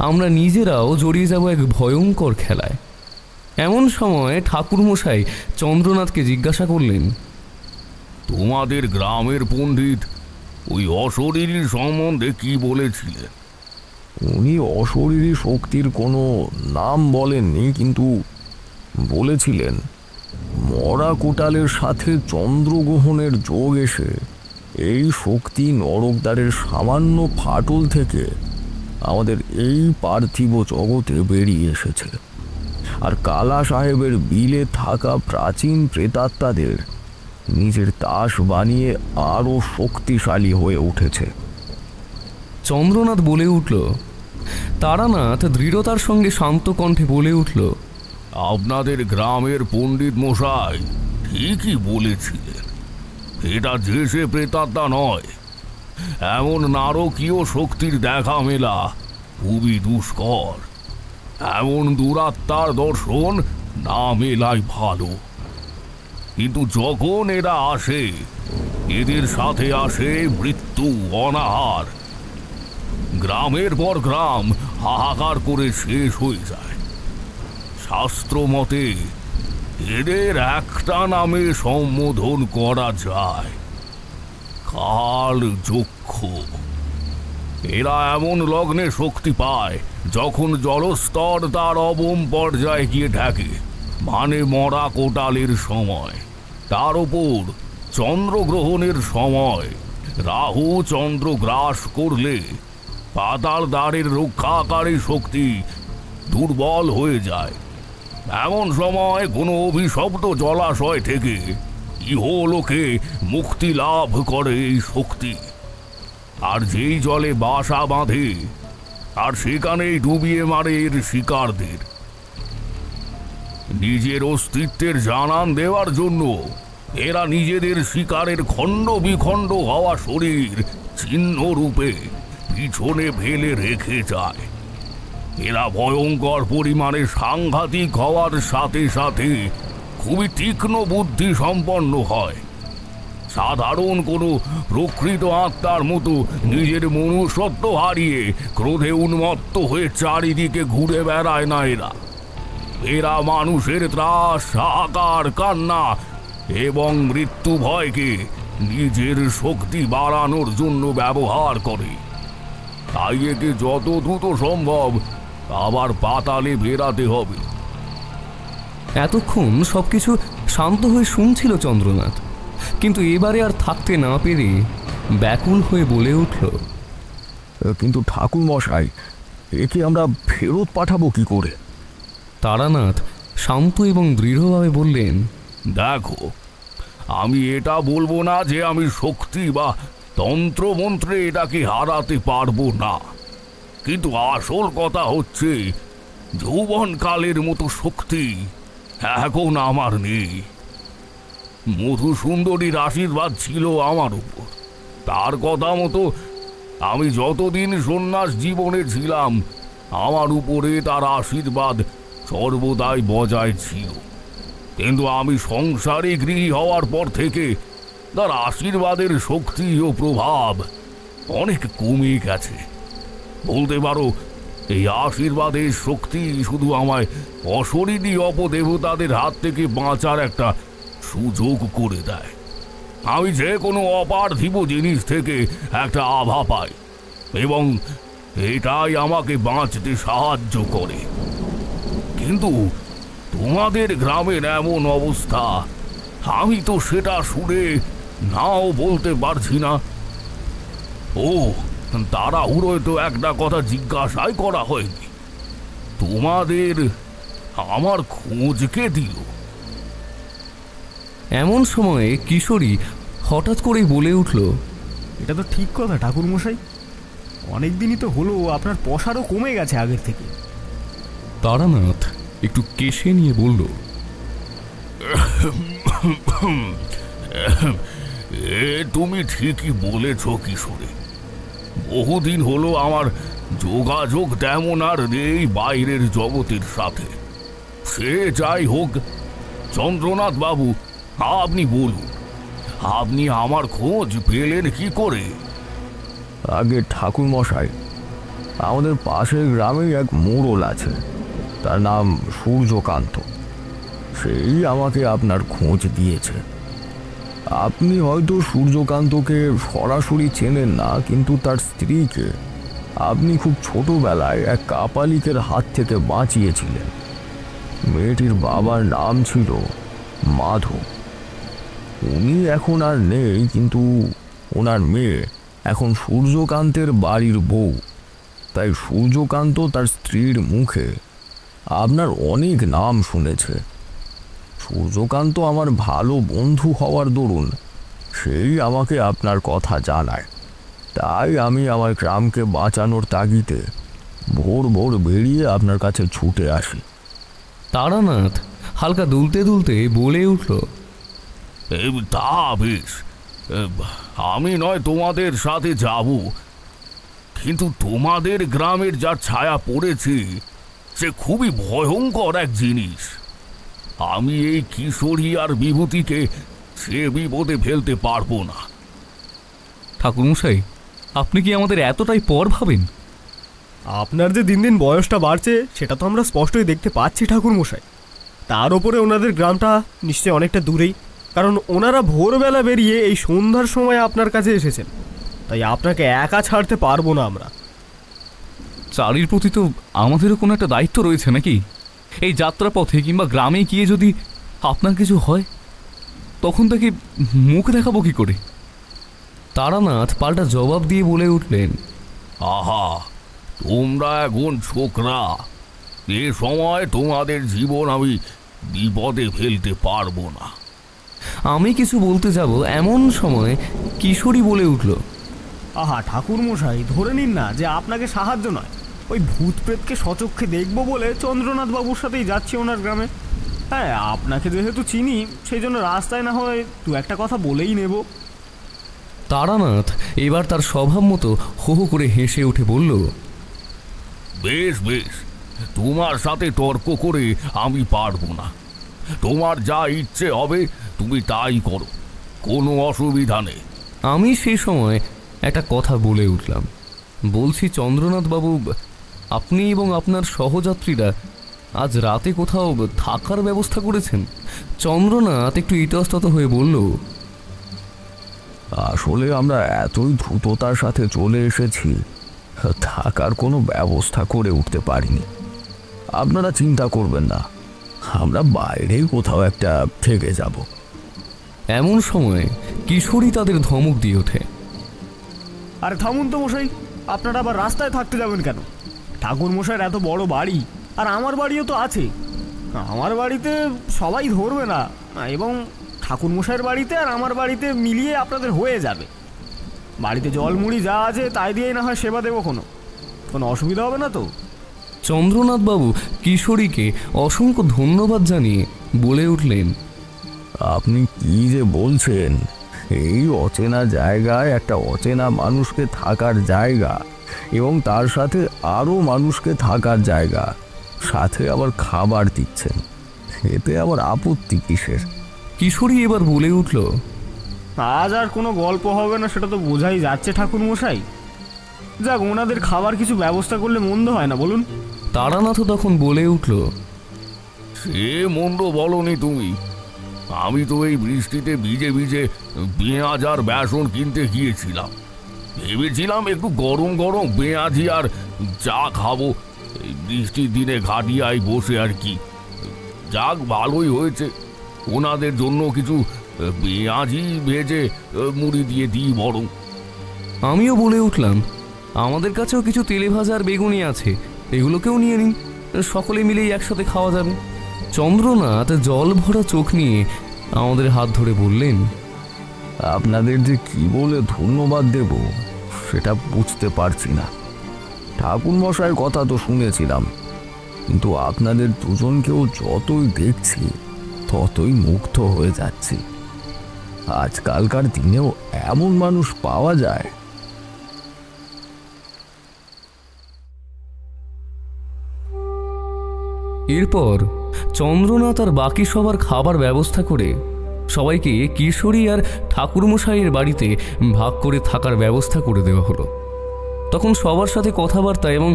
আমরা নিজেরাও জড়িয়ে যাব এক ভয়ঙ্কর খেলায়। এমন সময় ঠাকুরমশাই চন্দ্রনাথকে জিজ্ঞাসা করলেন, তোমাদের গ্রামের পণ্ডিত ওই অশরীরী সম্বন্ধে কি বলেছিলেন? উনি অশরীরী শক্তির কোনো নাম বলেননি, কিন্তু বলেছিলেন মরা কোটালের সাথে চন্দ্রগ্রহণের যোগ এসে এই শক্তি নরকদ্বারের সামান্য ফাটল থেকে আমাদের এই পার্থিব জগতে বেরিয়ে এসেছে, আর কালা সাহেবের বিলে থাকা প্রাচীন প্রেতাত্মাদের নিজের দাস বানিয়ে আরো শক্তিশালী হয়ে উঠেছে। চন্দ্রনাথ বলে উঠল। তারানাথ দৃঢ়তার সঙ্গে শান্ত কণ্ঠে বলে উঠল, আপনাদের গ্রামের পণ্ডিত মশাই ঠিকই বলেছিলেন, এটা যে সে প্রেতাত্মা নয়। এমন নারকীয় শক্তির দেখা মেলা খুবই দুষ্কর। এমন দুরাত্মার দর্শন না মেলাই ভালো। কিন্তু যখন এরা আসে, এদের সাথে আসে মৃত্যু, অনাহার। গ্রামের পর গ্রাম হাহাকার করে শেষ হয়ে যায়। শাস্ত্র মতে এদের একটা নামে সম্বোধন করা যায়, কাল যক্ষ। এরা এমন লগ্নে শক্তি পায় যখন জলস্তর তার অবম পর্যায়ে গিয়ে ঢাকে, মানে মরা কোটালের সময়। তার ওপর চন্দ্রগ্রহণের সময় রাহু চন্দ্র গ্রাস করলে পাতাল দ্বারের রক্ষাকারী শক্তি দুর্বল হয়ে যায়। এমন সময় কোনো অভিশপ্ত জলাশয় থেকে ইহলোকে মুক্তি লাভ করে এই শক্তি, আর যেই জলে বাসা বাঁধে আর সেখানেই ডুবিয়ে মারে এর শিকারদের। নিজের অস্তিত্বের জানান দেওয়ার জন্য এরা নিজেদের শিকারের খণ্ড বিখণ্ড হওয়া শরীর চিহ্ন রূপে পিছনে ফেলে রেখে যায়। এরা ভয়ঙ্কর পরিমাণে সাংঘাতিক হওয়ার সাথে সাথে খুবই তীক্ষ্ণ বুদ্ধি সম্পন্ন হয়। সাধারণ কোনো প্রকৃত আত্মার মতো নিজের মনুষ্যত্ব হারিয়ে ক্রোধে উন্মত্ত হয়ে চারিদিকে ঘুরে বেড়ায় না এরা। এরা মানুষের ত্রাস, হাহাকার, কান্না এবং মৃত্যু ভয়কে নিজের শক্তি বাড়ানোর জন্য ব্যবহার করে। তাই একে যত দ্রুত সম্ভব আবার পাতালে বেরাতে হবে। এতক্ষণ সবকিছু শান্ত হয়ে শুনছিল চন্দ্রনাথ, কিন্তু এবারে আর থাকতে না পেরে ব্যাকুল হয়ে বলে উঠল, কিন্তু ঠাকুর মশাই, একে আমরা ফেরত পাঠাবো কি করে? তারানাথ শান্ত এবং দৃঢ়ভাবে বললেন, দেখো, আমি এটা বলবো না যে আমি শক্তি বা তন্ত্রমন্ত্রে এটাকে হারাতে পারবো না, কিন্তু আসল কথা হচ্ছে যৌবনকালের মতো শক্তি এখন আমার নেই। মধুসুন্দরীর আশীর্বাদ ছিল আমার উপর। তার কথা মতো আমি যতদিন সন্ন্যাস জীবনে ছিলাম, আমার উপরে তার আশীর্বাদ সর্বদাই বজায় ছিল। কিন্তু আমি সংসারে গৃহী হওয়ার পর থেকে তার আশীর্বাদের শক্তি ও প্রভাব অনেক কমে গেছে। বলতে পারো, এই আশীর্বাদের শক্তি শুধু আমায় অশরীরী অপদেবতাদের হাত থেকে বাঁচার একটা সুযোগ করে দেয়। আমি যে কোনো অপার্থিব জিনিস থেকে একটা আভা পাই, এবং এটাই আমাকে বাঁচতে সাহায্য করে। কিন্তু তোমাদের গ্রামের এমন অবস্থা, আমি তো সেটা শুনে নাও বলতে পারছি না। ও, তাড়াহুড়োয় তো একটা কথা জিজ্ঞাসাই করা হয়নি, তোমাদের আমার খোঁজ কে দিল? এমন সময়ে কিশোরী হঠাৎ করে বলে উঠল, এটা তো ঠিক কথা ঠাকুর মশাই, অনেকদিনই তো হলো আপনার পশারও কমে গেছে আগের থেকে। তারানাথ একটু কেশে নিয়ে বলল, তুমি ঠিকই বলেছ কিশোরী। বহুদিন হলো আমার যোগাযোগ তেমন আর নেই বাইরের জগতের সাথে। সে যাই হোক, চন্দ্রনাথ বাবু, আপনি বলুন, আপনি আমার খোঁজ পেলেন কি করে? আগে ঠাকুর মশাই, আমাদের পাশের গ্রামে এক মোড়ল আছে, তার নাম সূর্যকান্ত। সেই আমাকে আপনার খোঁজ দিয়েছে। আপনি হয়তো সূর্যকান্তকে সরাসরি চেনেন না, কিন্তু তার স্ত্রীকে আপনি খুব ছোটবেলায় এক কাপালিকের হাত থেকে বাঁচিয়েছিলেন। মেয়েটির বাবার নাম ছিল মাধব। উনি এখন আর নেই, কিন্তু ওনার মেয়ে এখন সূর্যকান্তের বাড়ির বউ। তাই সূর্যকান্ত তার স্ত্রীর মুখে আপনার অনেক নাম শুনেছে। সূর্যকান্ত আমার ভালো বন্ধু হওয়ার দরুন সেই আমাকে আপনার কথা জানায়। তাই আমি আমার গ্রামকে বাঁচানোর তাগিদে ভোর ভোর বেরিয়ে আপনার কাছে ছুটে আসি। তারানাথ হালকা দুলতে দুলতে বলে উঠল, তা বেশ, আমি নয় তোমাদের সাথে যাব, কিন্তু তোমাদের গ্রামের যা ছায়া পড়েছে সে খুবই ভয়ঙ্কর এক জিনিস। আমি এই কিশোরী আর বিভূতিকে সে বিপদে ফেলতে পারবো না। ঠাকুরমশাই, আপনি কি আমাদের এতটাই পর ভাবেন? আপনার যে দিন দিন বয়সটা বাড়ছে সেটা তো আমরা স্পষ্টই দেখতে পাচ্ছি ঠাকুরমশাই। তার ওপরে ওনাদের গ্রামটা নিশ্চয়ই অনেকটা দূরেই, কারণ ওনারা ভোরবেলা বেরিয়ে এই সন্ধ্যার সময় আপনার কাছে এসেছেন। তাই আপনাকে একা ছাড়তে পারবো না আমরা। চারির প্রতি তো আমাদেরও কোনো একটা দায়িত্ব রয়েছে নাকি? এই যাত্রাপথে কিংবা গ্রামে গিয়ে যদি আপনার কিছু হয়, তখন তাকে মুখ দেখাবো কি করে? তারানাথ পাল্টা জবাব দিয়ে বলে উঠলেন, আহা, তোমরা এখন ছোকরা, এ সময় তোমাদের জীবন আমি বিপদে ফেলতে পারবো না। আমি কিছু বলতে যাব এমন সময় কিশোরী বলে উঠল, আহা ঠাকুরমশাই, ধরে নিন না যে আপনাকে সাহায্য নয়, ওই ভূত প্রেতকে সচক্ষে দেখবো বলে চন্দ্রনাথ বাবুর সাথেই যাচ্ছি ওনার গ্রামে। হ্যাঁ, আপনাকে যেহেতু চিনি সেই জন্য রাস্তায় না হয় দু একটা কথা বলেই নেব। তারানাথ এবার তার স্বভাব মতো হো হো করে হেসে উঠে বলল, বেশ বেশ, তোমার সাথে তর্ক করে আমি পারবো না। তোমার যা ইচ্ছে হবে তুমি তাই করো, কোনো অসুবিধা নেই। আমি সেই সময় একটা কথা বলে উঠলাম, বলছি চন্দ্রনাথ বাবু, আপনি এবং আপনার সহযাত্রীরা আজ রাতে কোথাও থাকার ব্যবস্থা করেছেন? চন্দ্রনাথ একটু ইতস্তত হয়ে বলল, আসলে আমরা এতই দ্রুততার সাথে চলে এসেছি, থাকার কোনো ব্যবস্থা করে উঠতে পারিনি। আপনারা চিন্তা করবেন না, আমরা বাইরে কোথাও একটা থেকে যাব। এমন সময় কিশোরী তাদের ধমক দিয়ে ওঠে, আরে থামুন তো মশাই, আপনারা আবার রাস্তায় থাকতে যাবেন কেন? ঠাকুর মশাইয়ের এত বড় বাড়ি, আর আমার বাড়িও তো আছে। আমার বাড়িতে সবাই ধরবে না, এবং ঠাকুর মশাইয়ের বাড়িতে আর আমার বাড়িতে মিলিয়ে আপনাদের হয়ে যাবে। বাড়িতে জলমুড়ি যা আছে তাই দিয়েই না হয় সেবা দেবো, কোনো অসুবিধা হবে না তো? চন্দ্রনাথ বাবু কিশোরীকে অসংখ্য ধন্যবাদ জানিয়ে বলে উঠলেন, আপনি কি যে বলছেন? এই অচেনা জায়গায় একটা অচেনা মানুষকে থাকার জায়গা, এবং তার সাথে আরও মানুষকে থাকার জায়গা, সাথে আবার খাবার দিচ্ছেন, এতে আবার আপত্তি কিসের? কিশোরী এবার বলে উঠল, আজ আর কোনো গল্প হবে না সেটা তো বোঝাই যাচ্ছে ঠাকুর মশাই। যাক, ওনাদের খাবার কিছু ব্যবস্থা করলে মন্দ হয় না, বলুন? তারানাথ তখন বলে উঠল, সে মন্দ বলনি তুমি। আমি তো এই বৃষ্টিতে ভিজে ভিজে পেঁয়াজ আর বেসন কিনতে গিয়েছিলাম, ভেবেছিলাম একটু গরম গরম পেঁয়াজি আর চা খাবো এই বৃষ্টির দিনে ঘাটিয়ায় বসে আর কি। যাক, ভালোই হয়েছে, ওনাদের জন্য কিছু পেঁয়াজি ভেজে মুড়ি দিয়ে দিই বরং। আমিও বলে উঠলাম, আমাদের কাছেও কিছু তেলে ভাজা আর বেগুনি আছে, এগুলোকেও নিয়ে নিন, সকলে মিলেই একসাথে খাওয়া যাবে। চন্দ্রনাথ জল ভরা চোখ নিয়ে আমাদের হাত ধরে বললেন, আপনাদের যে কি বলে ধন্যবাদ দেব সেটা বুঝতে পারছি না। ঠাকুর মশাইয়ের কথা তো শুনেছিলাম, কিন্তু আপনাদের দুজনকেও যতই দেখছি ততই মুগ্ধ হয়ে যাচ্ছি। আজকালকার দিনেও এমন মানুষ পাওয়া যায়। এরপর চন্দ্রনাথ আর বাকি সবার খাবার ব্যবস্থা করে সবাইকে কিশোরী আর ঠাকুরমশাইয়ের বাড়িতে ভাগ করে থাকার ব্যবস্থা করে দেওয়া হলো। তখন সবার সাথে কথাবার্তা এবং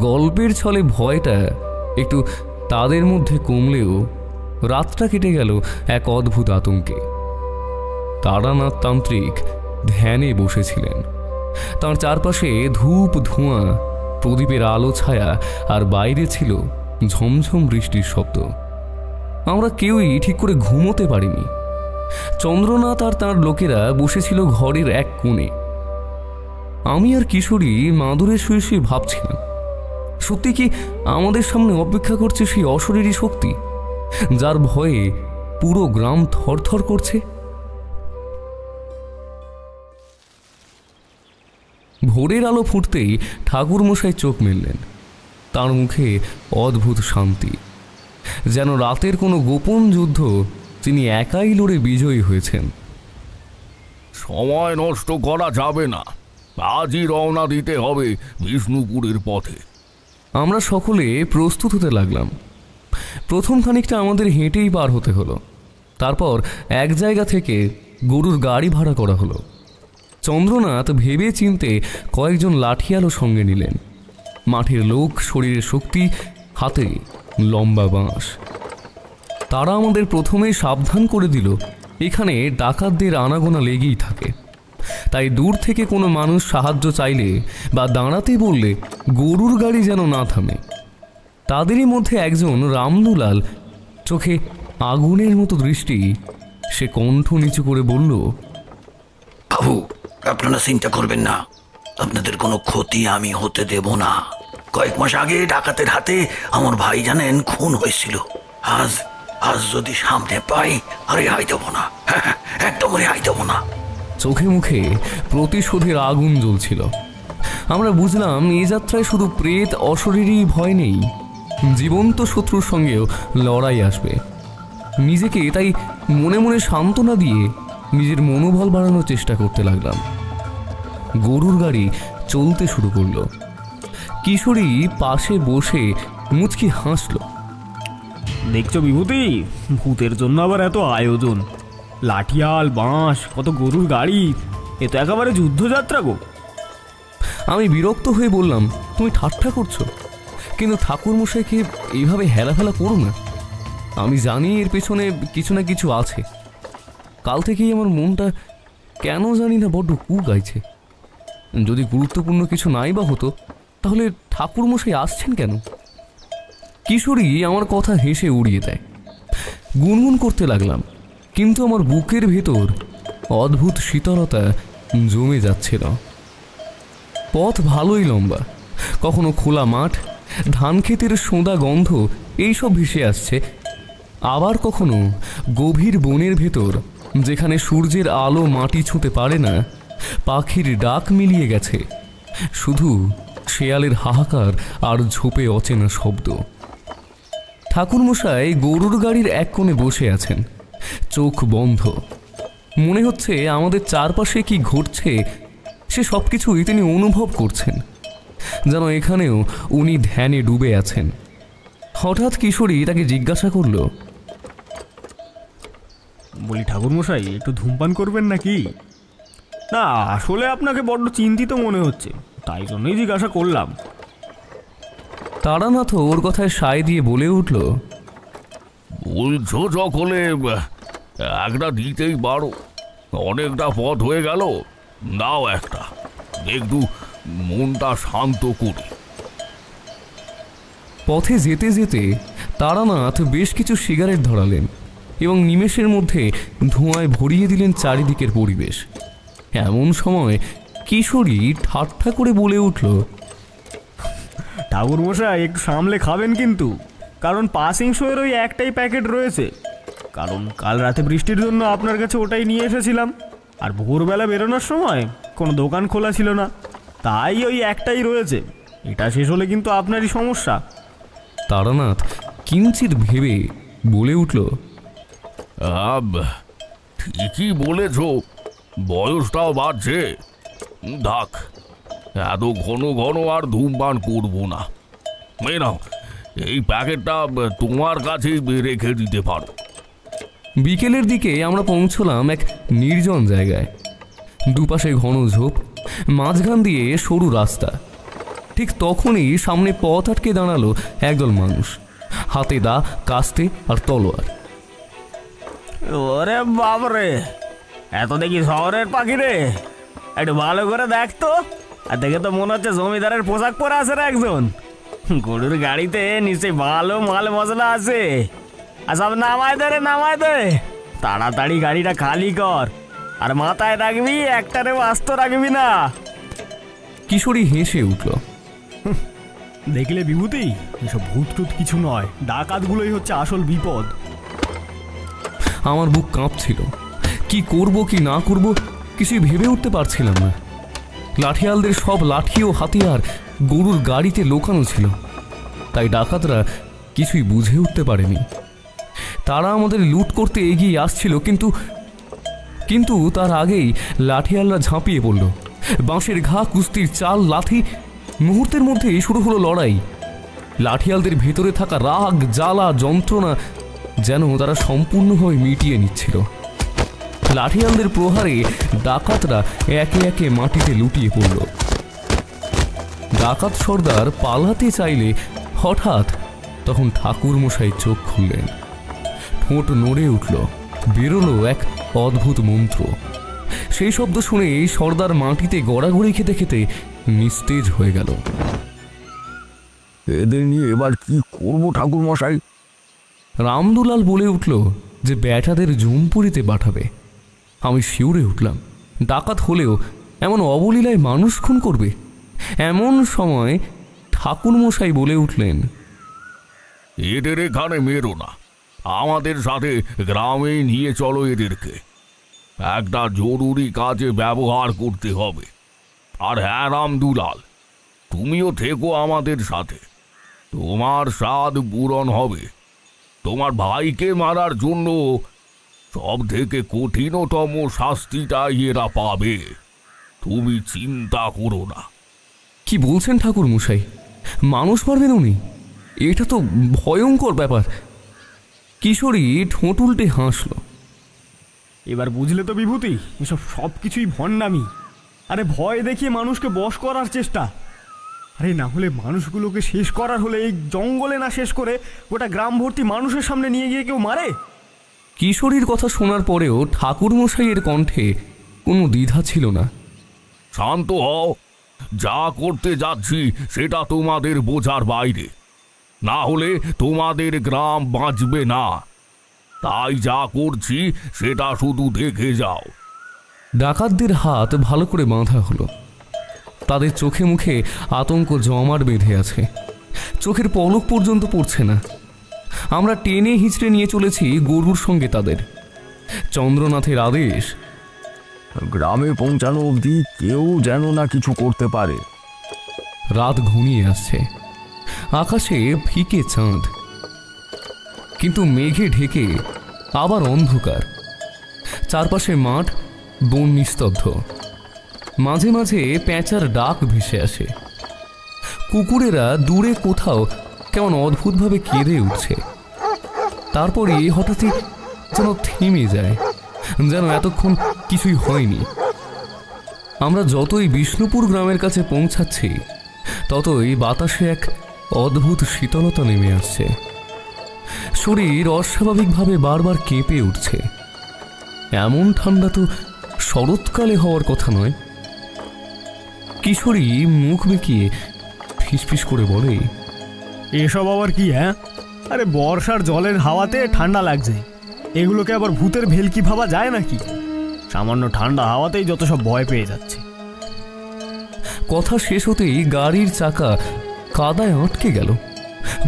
গল্পের ছলে ভয়টা একটু তাদের মধ্যে কমলেও রাতটা কেটে গেল এক অদ্ভুত আতঙ্কে। তারানাথ তান্ত্রিক ধ্যানে বসেছিলেন। তার চারপাশে ধূপ ধোঁয়া, প্রদীপের আলো ছায়া, আর বাইরে ছিল ঝমঝম বৃষ্টির শব্দ। আমরা কেউই ঠিক করে ঘুমোতে পারিনি। চন্দ্রনাথ আর তার লোকেরা বসেছিল ঘরের এক কোণে। আমি আর কিশোরী মাদুরে শুয়ে শুয়ে ভাবছিলাম, সত্যি কি আমাদের সামনে অপেক্ষা করছে সেই অশরীরী শক্তি, যার ভয়ে পুরো গ্রাম থরথর করছে? ভোরের আলো ফুটতেই ঠাকুরমশাই চোখ মেললেন। তার মুখে অদ্ভুত শান্তি, যেন রাতের কোনো গোপন যুদ্ধ তিনি একাই লড়ে বিজয়ী হয়েছেন। সময় নষ্ট করা যাবে না, আজই রওনা দিতে হবে বিষ্ণুপুরের পথে। আমরা সকলে প্রস্তুত হতে লাগলাম। প্রথম খানিকটা আমাদের হেঁটেই পার হতে হলো। তারপর এক জায়গা থেকে গরুর গাড়ি ভাড়া করা হলো। চন্দ্রনাথ ভেবে চিনতে কয়েকজন লাঠিয়ালও সঙ্গে নিলেন। মাঠের লোক, শরীরের শক্তি, হাতে লম্বা বাঁশ। তারা আমাদের প্রথমেই সাবধান করে দিল, এখানে ডাকাতদের আনাগোনা লেগেই থাকে, তাই দূর থেকে কোনো মানুষ সাহায্য চাইলে বা দাঁড়াতে বললে গরুর গাড়ি যেন না থামে। তাদেরই মধ্যে একজন রামদুলাল, চোখে আগুনের মতো দৃষ্টি, সে কণ্ঠ নিচু করে বলল, বাবু, আপনারা চিন্তা করবেন না, আপনাদের কোনো ক্ষতি আমি হতে দেব না। কয়েক মাস আগে ডাকাতের হাতে আমার ভাই জানেন খুন হয়েছিল। আজ যদি সামনে পাই, আর রেহাই দেব না, একদম রেহাই দেব না। চোখে মুখে প্রতিশোধের আগুন জ্বলছিল। আমরা বুঝলাম এই যাত্রায় শুধু প্রেত অশরীরই ভয় নেই, জীবন্ত শত্রুর সঙ্গেও লড়াই আসবে। নিজেকে তাই মনে মনে সান্ত্বনা দিয়ে নিজের মনোবল বাড়ানোর চেষ্টা করতে লাগলাম। গরুর গাড়ি চলতে শুরু করলো। কিশোরী পাশে বসে মুচকি হাসল। দেখছো বিভূতি, ভূতের জন্য আবার এত আয়োজন, লাঠিয়াল, বাঁশ, কত গরুর গাড়ি, এ তো একেবারে যুদ্ধযাত্রা গো। আমি বিরক্ত হয়ে বললাম, তুমি ঠাট্টা করছো, কিন্তু ঠাকুরমশাইকে এইভাবে হেলাফেলা করো না। আমি জানি এর পেছনে কিছু না কিছু আছে। কাল থেকেই আমার মনটা কেন জানি না বড্ড কু গাইছে। যদি গুরুত্বপূর্ণ কিছু নাই বা হতো, তাহলে ঠাকুরমশাই আসছেন কেন? কিশোরী আমার কথা হেসে উড়িয়ে দেয়। গুনগুন করতে লাগলাম, কিন্তু আমার বুকের ভেতর অদ্ভুত শীতলতা জমে যাচ্ছিল। পথ ভালোই লম্বা, কখনো খোলা মাঠ, ধান ক্ষেতের সোঁদা গন্ধ এইসব ভেসে আসছে, আবার কখনো গভীর বনের ভেতর, যেখানে সূর্যের আলো মাটি ছুঁতে পারে না, পাখির ডাক মিলিয়ে গেছে, শুধু শেয়ালের হাহাকার আর ঝোপে অচেনা শব্দ। ঠাকুরমশাই গরুর গাড়ির এক কোণে বসে আছেন, চোখ বন্ধ। মনে হচ্ছে আমাদের চারপাশে কি ঘটছে সে সব কিছুই তিনি অনুভব করছেন, যেন এখানেও উনি ধ্যানে ডুবে আছেন। হঠাৎ কিশোরী তাকে জিজ্ঞাসা করল, বলি ঠাকুরমশাই, একটু ধূমপান করবেন নাকি? না, আসলে আপনাকে বড্ড চিন্তিত মনে হচ্ছে, তাই জন্যই জিজ্ঞাসা করলাম। তারানাথ ওর কথায় সায় দিয়ে বলে উঠল, বলছো সকলে, একটা দিতেই পারো, অনেকটা পথ হয়ে গেল, দাও একটা, একটু মনটা শান্ত করি। পথে যেতে যেতে তারানাথ বেশ কিছু সিগারেট ধরালেন এবং নিমেষের মধ্যে ধোঁয়ায় ভরিয়ে দিলেন চারিদিকের পরিবেশ। এমন সময় কিশোরী ঠাট্টা করে বলে উঠল, ঠাকুরমশাই, একটু সামলে খাবেন কিন্তু, কারণ পাসিং শোয়ের ওই একটাই প্যাকেট রয়েছে। কারণ কাল রাতে বৃষ্টির জন্য আপনার কাছে ওটাই নিয়ে এসেছিলাম, আর ভোরবেলা বেরোনোর সময় কোনো দোকান খোলা ছিল না, তাই ওই একটাই রয়েছে। এটা শেষ হলে কিন্তু আপনারই সমস্যা। তারানাথ কিঞ্চিত ভেবে বলে উঠল, ঠিকই বলেছ, বয়সটাও বাড়ছে, থাক, এত ঘন ঘন আর ধূমপান করবো না। নাও, এই প্যাকেটটা তোমার কাছেই রেখে দিতে পারো। বিকেলের দিকে আমরা পৌঁছলাম এক নির্জন জায়গায়। দুপাশে ঘন ঝোপ, মাঝখান দিয়ে সরু রাস্তা। ঠিক তখনই সামনে পথ আটকে দাঁড়ালো একদল মানুষ, হাতে দা, কাস্তে আর তলোয়ার। ওরে বাবরে, এত দেখি শহরের পাখি রে, একটু ভালো করে দেখতো। আর দেখে তো মনে হচ্ছে জমিদারের পোশাক পরে আছে রে একজন। গরুর গাড়িতে নিশ্চয়ই ভালো মাল মশলা আছে। আর সব নামায় দে রে, নামায় দে, তাড়াতাড়ি গাড়িটা খালি কর। আর মাথায় রাখবি, একটারে আস্ত রাখবি না। কিশোরী হেসে উঠল। দেখলে বিভূতি, এসব ভূত টুত কিছু নয়, ডাকাতগুলোই হচ্ছে আসল বিপদ। আমার বুক কাঁপছিল। কি করব কি না করব কিছুই ভেবে উঠতে পারছিলাম না। লাঠিয়ালদের সব লাঠি ও হাতিয়ার গরুর গাড়িতে লোকানো ছিল, তাই ডাকাতরা কিছুই বুঝে উঠতে পারেনি। তারা আমাদের লুট করতে এগিয়ে আসছিল, কিন্তু তার আগেই লাঠিয়ালরা ঝাঁপিয়ে পড়ল। বাঁশের ঘা, কুস্তির চাল, লাঠি, মুহূর্তের মধ্যেই শুরু হলো লড়াই। লাঠিয়ালদের ভেতরে থাকা রাগ, জ্বালা, যন্ত্রণা যেন তারা সম্পূর্ণভাবে মিটিয়ে নিচ্ছিল। লাঠিয়ালদের প্রহারে ডাকাতরা একে একে মাটিতে লুটিয়ে পড়ল। ডাকাত সর্দার পালাতে চাইলে হঠাৎ তখন ঠাকুরমশাই চোখ খুললেন। ঠোঁট নড়ে উঠল, বেরোলো এক অদ্ভুত মন্ত্র। সেই শব্দ শুনে সর্দার মাটিতে গড়াগড়ি খেতে খেতে নিস্তেজ হয়ে গেল। এদের নিয়ে এবার কি করব ঠাকুরমশাই? রামদুলাল বলে উঠল যে ব্যাটাদের জুমপুরিতে পাঠাবে। আমি শিউরে উঠলাম। ডাকাত হলেও এমন অবলীলায় মানুষ খুন করবে? এমন সময় ঠাকুরমশাই বলে উঠলেন, এদের এখানে মেরো না, আমাদের সাথে গ্রামে নিয়ে চলো এদেরকে। একটা জরুরি কাজে ব্যবহার করতে হবে। আর হ্যাঁ রামদুলাল, তুমিও থেকো আমাদের সাথে, তোমার স্বাদ পূরণ হবে। তোমার ভাইকে মারার জন্য সব থেকে কঠিনতম শাস্তিটা এরা পাবে, তুমি চিন্তা করো না। কি বলছেন ঠাকুরমশাই? মানুষ মারবেন উনি? এটা তো ভয়ঙ্কর ব্যাপার। কিশোরী ঠোঁট উল্টে হাসল। এবার বুঝলে তো বিভূতি, এসব সব কিছুই ভণ্ডামি। আরে ভয় দেখিয়ে মানুষকে বশ করার চেষ্টা। আরে না হলে মানুষগুলোকে শেষ করার হলে এই জঙ্গলে না শেষ করে গোটা গ্রাম ভর্তি মানুষের সামনে নিয়ে গিয়ে কেউ মারে? কিশোরীর কথা শোনার পরেও ঠাকুরমশাইয়ের কণ্ঠে কোনো দ্বিধা ছিল না। শান্ত হও, যা করতে যাচ্ছি সেটা তোমাদের বোঝার বাইরে, না হলে তোমাদের গ্রাম বাঁচবে না। তাই যা করছি সেটা শুধু দেখে যাও। ডাকাতদের হাত ভালো করে বাঁধা হলো। তাদের চোখে মুখে আতঙ্ক জমাট বেঁধে আছে, চোখের পলক পর্যন্ত পড়ছে না। আমরা টেনে হিঁচড়ে নিয়ে চলেছি গরুর সঙ্গে তাদের। চন্দ্রনাথের আদেশ, গ্রামে পৌঁছানো অবধি কেউ যেন না কিছু করতে পারে। রাত ঘনিয়ে আসছে, আকাশে ফিকে চাঁদ, কিন্তু মেঘে ঢেকে আবার অন্ধকার। চারপাশে মাঠ, বন নিস্তব্ধ। মাঝে মাঝে প্যাঁচার ডাক ভেসে আসে। কুকুরেরা দূরে কোথাও কেমন অদ্ভুতভাবে কেঁদে উঠছে। তারপরে হঠাৎই যেন থেমে যায়, যেন এতক্ষণ কিছুই হয়নি। আমরা যতই বিষ্ণুপুর গ্রামের কাছে পৌঁছাচ্ছি ততই বাতাসে এক অদ্ভুত শীতলতা নেমে আসছে। শরীর অস্বাভাবিকভাবে বারবার কেঁপে উঠছে। এমন ঠান্ডা তো শরৎকালে হওয়ার কথা নয়। কিশোরী মুখ বেঁকিয়ে ফিসফিস করে বলে, এসব আবার কি? হ্যাঁ, আরে বর্ষার জলের হাওয়াতে ঠান্ডা লাগছে, এগুলোকে আবার ভূতের ভেলকি ভাবা যায় নাকি? সামান্য ঠান্ডা হাওয়াতেই যত সব ভয় পেয়ে যাচ্ছে। কথা শেষ হতেই গাড়ির চাকা কাদায় আটকে গেল।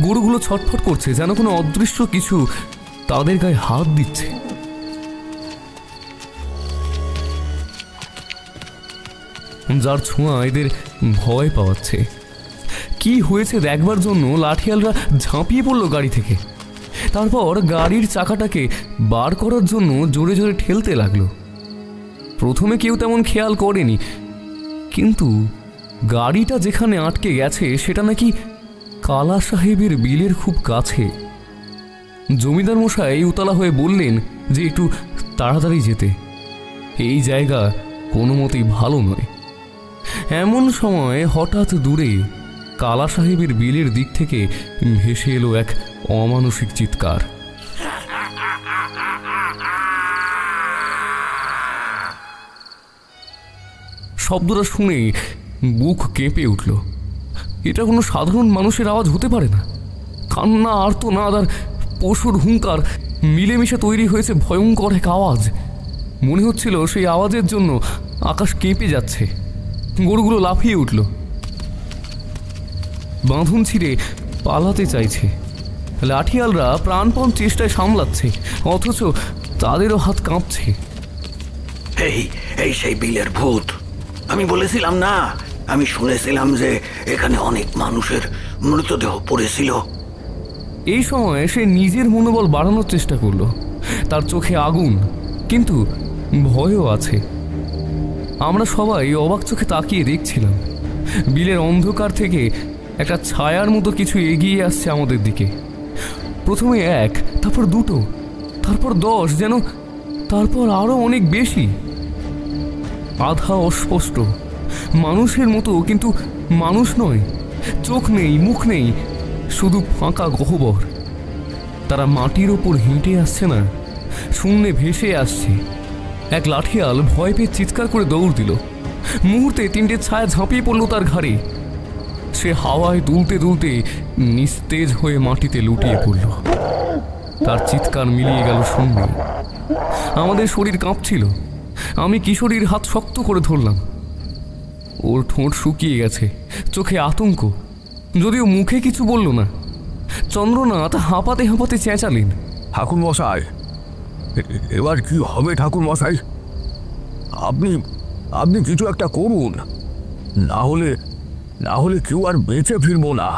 গরুগুলো ছটফট করছে, যেন কোনো অদৃশ্য কিছু তাদের গায়ে হাত দিচ্ছে। যার ছোঁয়া এদের ভয় পাওয়াচ্ছে। কি হয়েছে দেখবার জন্য লাঠিয়ালরা ঝাঁপিয়ে পড়ল গাড়ি থেকে। তারপর গাড়ির চাকাটাকে বার করার জন্য জোরে জোরে ঠেলতে লাগলো। প্রথমে কেউ তেমন খেয়াল করেনি, কিন্তু গাড়িটা যেখানে আটকে গেছে সেটা নাকি কালা সাহেবের বিলের খুব কাছে। জমিদার মশাই উতলা হয়ে বললেন যে একটু তাড়াতাড়ি যেতে, এই জায়গা কোনো মতেই ভালো নয়। এমন সময় হঠাৎ দূরে কালা সাহেবের বিলের দিক থেকে ভেসে এলো এক অমানসিক চিৎকার। শব্দটা শুনে বুক কেঁপে উঠল। এটা কোনো সাধারণ মানুষের আওয়াজ হতে পারে না। কান্না, আর্তনাদ আর পশুর হুঙ্কার মিলেমিশে তৈরি হয়েছে ভয়ঙ্কর এক আওয়াজ। মনে হচ্ছিল সেই আওয়াজের জন্য আকাশ কেঁপে যাচ্ছে। গরুগুলো লাফিয়ে উঠল, বাঁধন ছিঁড়ে পালাতে চাইছে। লাঠিয়ালরা প্রাণপণ চেষ্টায় সামলাচ্ছে, অথচ তাদেরও হাত কাঁপছে। এই এই সেই বিলের ভূত। আমি বলেছিলাম না, আমি শুনেছিলাম যে এখানে অনেক মানুষের মৃতদেহ পড়েছিল। এই সময় সে নিজের মনোবল বাড়ানোর চেষ্টা করলো। তার চোখে আগুন, কিন্তু ভয়ও আছে। আমরা সবাই অবাক চোখে তাকিয়ে দেখছিলাম। বিলের অন্ধকার থেকে একটা ছায়ার মতো কিছু এগিয়ে আসছে আমাদের দিকে। প্রথমে 1, তারপর 2, তারপর 10, যেন তারপর আরো অনেক বেশি। আধা অস্পষ্ট, মানুষের মতো কিন্তু মানুষ নয়। চোখ নেই, মুখ নেই, শুধু ফাঁকা গহ্বর। তারা মাটির ওপর হেঁটে আসছে না, শূন্যে ভেসে আসছে। এক লাঠিয়াল ভয় পেয়ে চিৎকার করে দৌড় দিল। মুহূর্তে 3টে ছায়া ঝাঁপিয়ে পড়ল তার ঘাড়ে। সে হাওয়ায় দুলতে দুলতে নিস্তেজ হয়ে মাটিতে লুটিয়ে পড়ল। তার চিৎকার মিলিয়ে গেল শূন্যে। আমাদের শরীর কাঁপছিল। আমি কিশোরীর হাত শক্ত করে ধরলাম। ওর ঠোঁট শুকিয়ে গেছে, চোখে আতঙ্ক, যদিও মুখে কিছু বলল না। চন্দ্রনাথ হাঁপাতে হাঁপাতে চেঁচালেন, ঠাকুর মশাই, এবার কি হবে ঠাকুর মশাই? আপনি আপনি কিছু একটা করুন, না হলে কেউ আর বেঁচে ফিরবো না।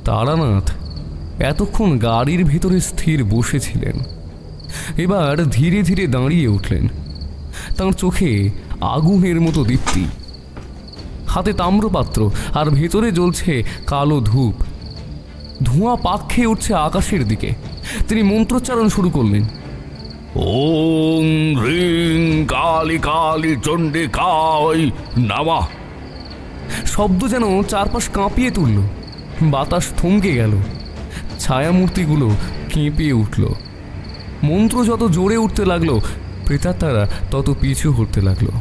তারানাথ এতক্ষণ গাড়ির ভেতরে স্থির বসেছিলেন, এবার ধীরে ধীরে দাঁড়িয়ে উঠলেন। তাঁর চোখে আগুনের মতো দীপ্তি, হাতে তাম্রপাত্র, আর ভেতরে জ্বলছে কালো ধূপ। ধোঁয়া পাক খেয়ে উঠছে আকাশের দিকে। তিনি মন্ত্রোচ্চারণ শুরু করলেন। ওং হ্রিং কালী কালী চণ্ডিকায় নমঃ। শব্দ যেন চারপাশ কাঁপিয়ে তুলল। বাতাস থমকে গেল। ছায়ামূর্তিগুলো কেঁপে উঠল। মন্ত্র যত জোরে উঠতে লাগলো, প্রেতাত্মারা তত পিছু হতে লাগলো।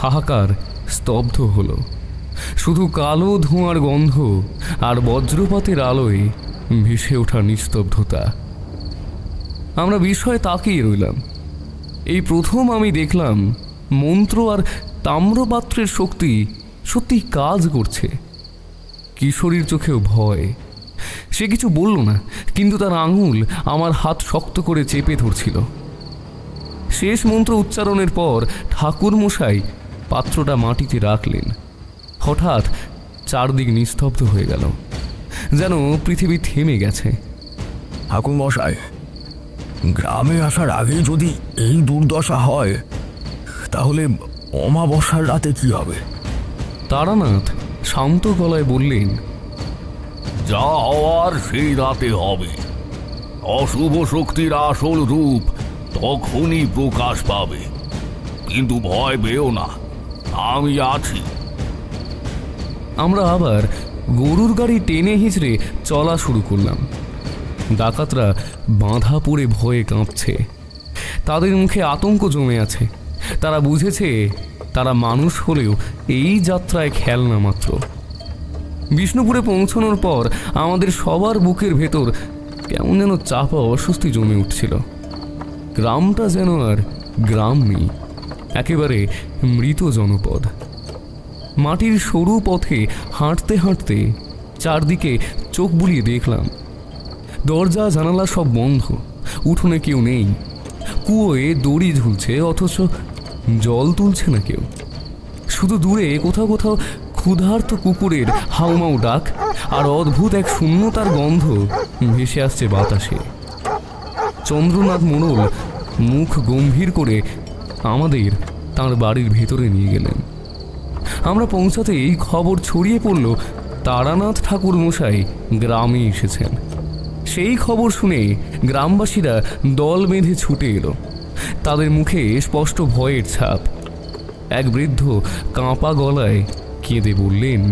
হাহাকার স্তব্ধ হলো। শুধু কালো ধোঁয়ার গন্ধ আর বজ্রপাতের আলোয় ভেসে ওঠা নিস্তব্ধতা। আমরা বিস্ময়ে তাকিয়ে রইলাম। এই প্রথম আমি দেখলাম মন্ত্র আর তাম্রপাত্রের শক্তি সত্যি কাজ করছে। কিশোরীর চোখেও ভয়। সে কিছু বলল না, কিন্তু তার আঙুল আমার হাত শক্ত করে চেপে ধরছিল। শেষ মন্ত্র উচ্চারণের পর ঠাকুর মশাই পাত্রটা মাটিতে রাখলেন। হঠাৎ চারদিক নিস্তব্ধ হয়ে গেল, যেন পৃথিবী থেমে গেছে। ঠাকুর মশাই, গ্রামে আসার আগে যদি এই দুর্দশা হয়, তাহলে অমাবস্যার রাতে কি হবে? তারানাথ শান্ত গলায় বললেন, যা হওয়ার সেই রাতে হবে। অশুভ শক্তির আসল রূপ তখনই প্রকাশ পাবে। কিন্তু ভয় পেও না, আমি আছি। আমরা আবার গরুর গাড়ি টেনে হিঁচড়ে চলা শুরু করলাম। ডাকাতরা বাঁধা পড়ে ভয়ে কাঁপছে। তাদের মুখে আতঙ্ক জমে আছে। তারা বুঝেছে তারা মানুষ হলেও এই যাত্রায় খেলনা মাত্র। বিষ্ণুপুরে পৌঁছানোর পর আমাদের সবার বুকের ভেতর কেমন যেন চাপা অস্বস্তি জমে উঠছিল। গ্রামটা যেন আর গ্রাম নেই, একেবারে মৃত জনপদ। মাটির সরু পথে হাঁটতে হাঁটতে চারদিকে চোখ বুলিয়ে দেখলাম দরজা জানালা সব বন্ধ। উঠোনে কেউ নেই। কুয়োয় দড়ি ঝুলছে, অথচ জল তুলছে না কেউ। শুধু দূরে কোথাও কোথাও ক্ষুধার্ত কুকুরের হাউমাউ ডাক আর অদ্ভুত এক শূন্যতার গন্ধ ভেসে আসছে বাতাসে। চন্দ্রনাথ মোড়ল মুখ গম্ভীর করে আমাদের তাঁর বাড়ির ভেতরে নিয়ে গেলেন। আমরা পৌঁছাতেই খবর ছড়িয়ে পড়ল তারানাথ ঠাকুর মশাই গ্রামে এসেছেন। সেই খবর শুনে গ্রামবাসীরা দল বেঁধে ছুটে এলো। তাদের মুখে স্পষ্ট ভয়ের ছাপ। এক বৃদ্ধ কাঁপা গলায় কেঁদে বললেন,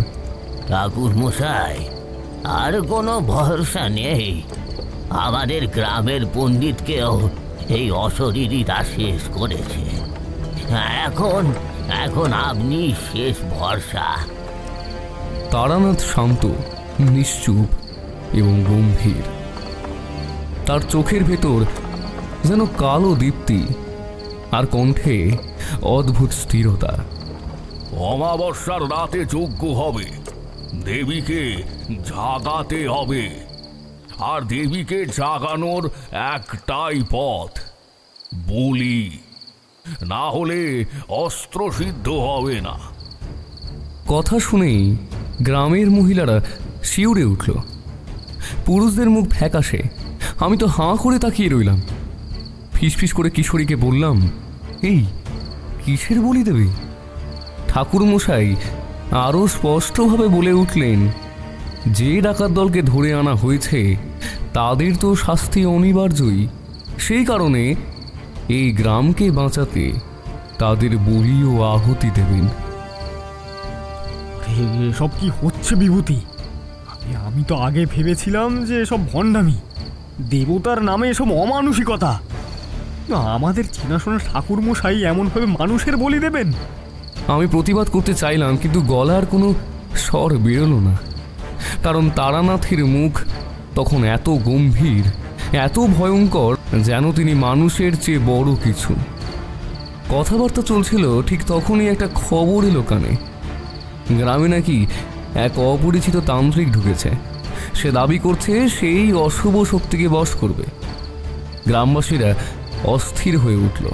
ঠাকুর মশাই, আর কোনো ভরসা নেই। আমাদের গ্রামের পণ্ডিতকেও এই অশরীরীরা শেষ করেছে। এখন এখন আপনি শেষ ভরসা। তারানাথ শান্ত, নিশ্চুপ এবং গম্ভীর। তার চোখের ভেতর যেন কালো দীপ্তি, আর কণ্ঠে অদ্ভুত স্থিরতা। অমাবস্যার রাতে যজ্ঞ হবে, দেবীকে জাগাতে হবে, আর দেবীকে জাগানোর একটাই পথ, বলি। না হলে অস্ত্র সিদ্ধ হবে না। কথা শুনেই গ্রামের মহিলারা শিউরে উঠল। পুরুষদের মুখ ফ্যাকাশে। আমি তো হাঁ করে তাকিয়ে রইলাম। ফিসফিস করে কিশোরীকে বললাম, এই কিসের বলি দেবে? ঠাকুরমশাই আরও স্পষ্টভাবে বলে উঠলেন, যে ডাকাত দলকে ধরে আনা হয়েছে তাদের তো শাস্তি অনিবার্যই। সেই কারণে এই গ্রামকে বাঁচাতে তাদের বলি ও আহুতি দেবেন। সব কি হচ্ছে বিভূতি? আমি তো আগে ভেবেছিলাম যে সব ভণ্ডামি, দেবতার নামে এসব অমানুষিকতা। আমাদের চেনাশোনা ঠাকুরমশাই এমনভাবে মানুষের বলি দেবেন? আমি প্রতিবাদ করতে চাইলাম, কিন্তু গলার কোনো স্বর বেরোলো না, কারণ তারানাথের মুখ তখন এত গম্ভীর, এত ভয়ঙ্কর, যেন তিনি মানুষের চেয়ে বড় কিছু। কথাবার্তা চলছিল, ঠিক তখনই একটা খবর এলো কানে। গ্রামে নাকি এক অপরিচিত তান্ত্রিক ঢুকেছে। সে দাবি করছে সেই অশুভ শক্তিকে বশ করবে। গ্রামবাসীরা অস্থির হয়ে উঠল।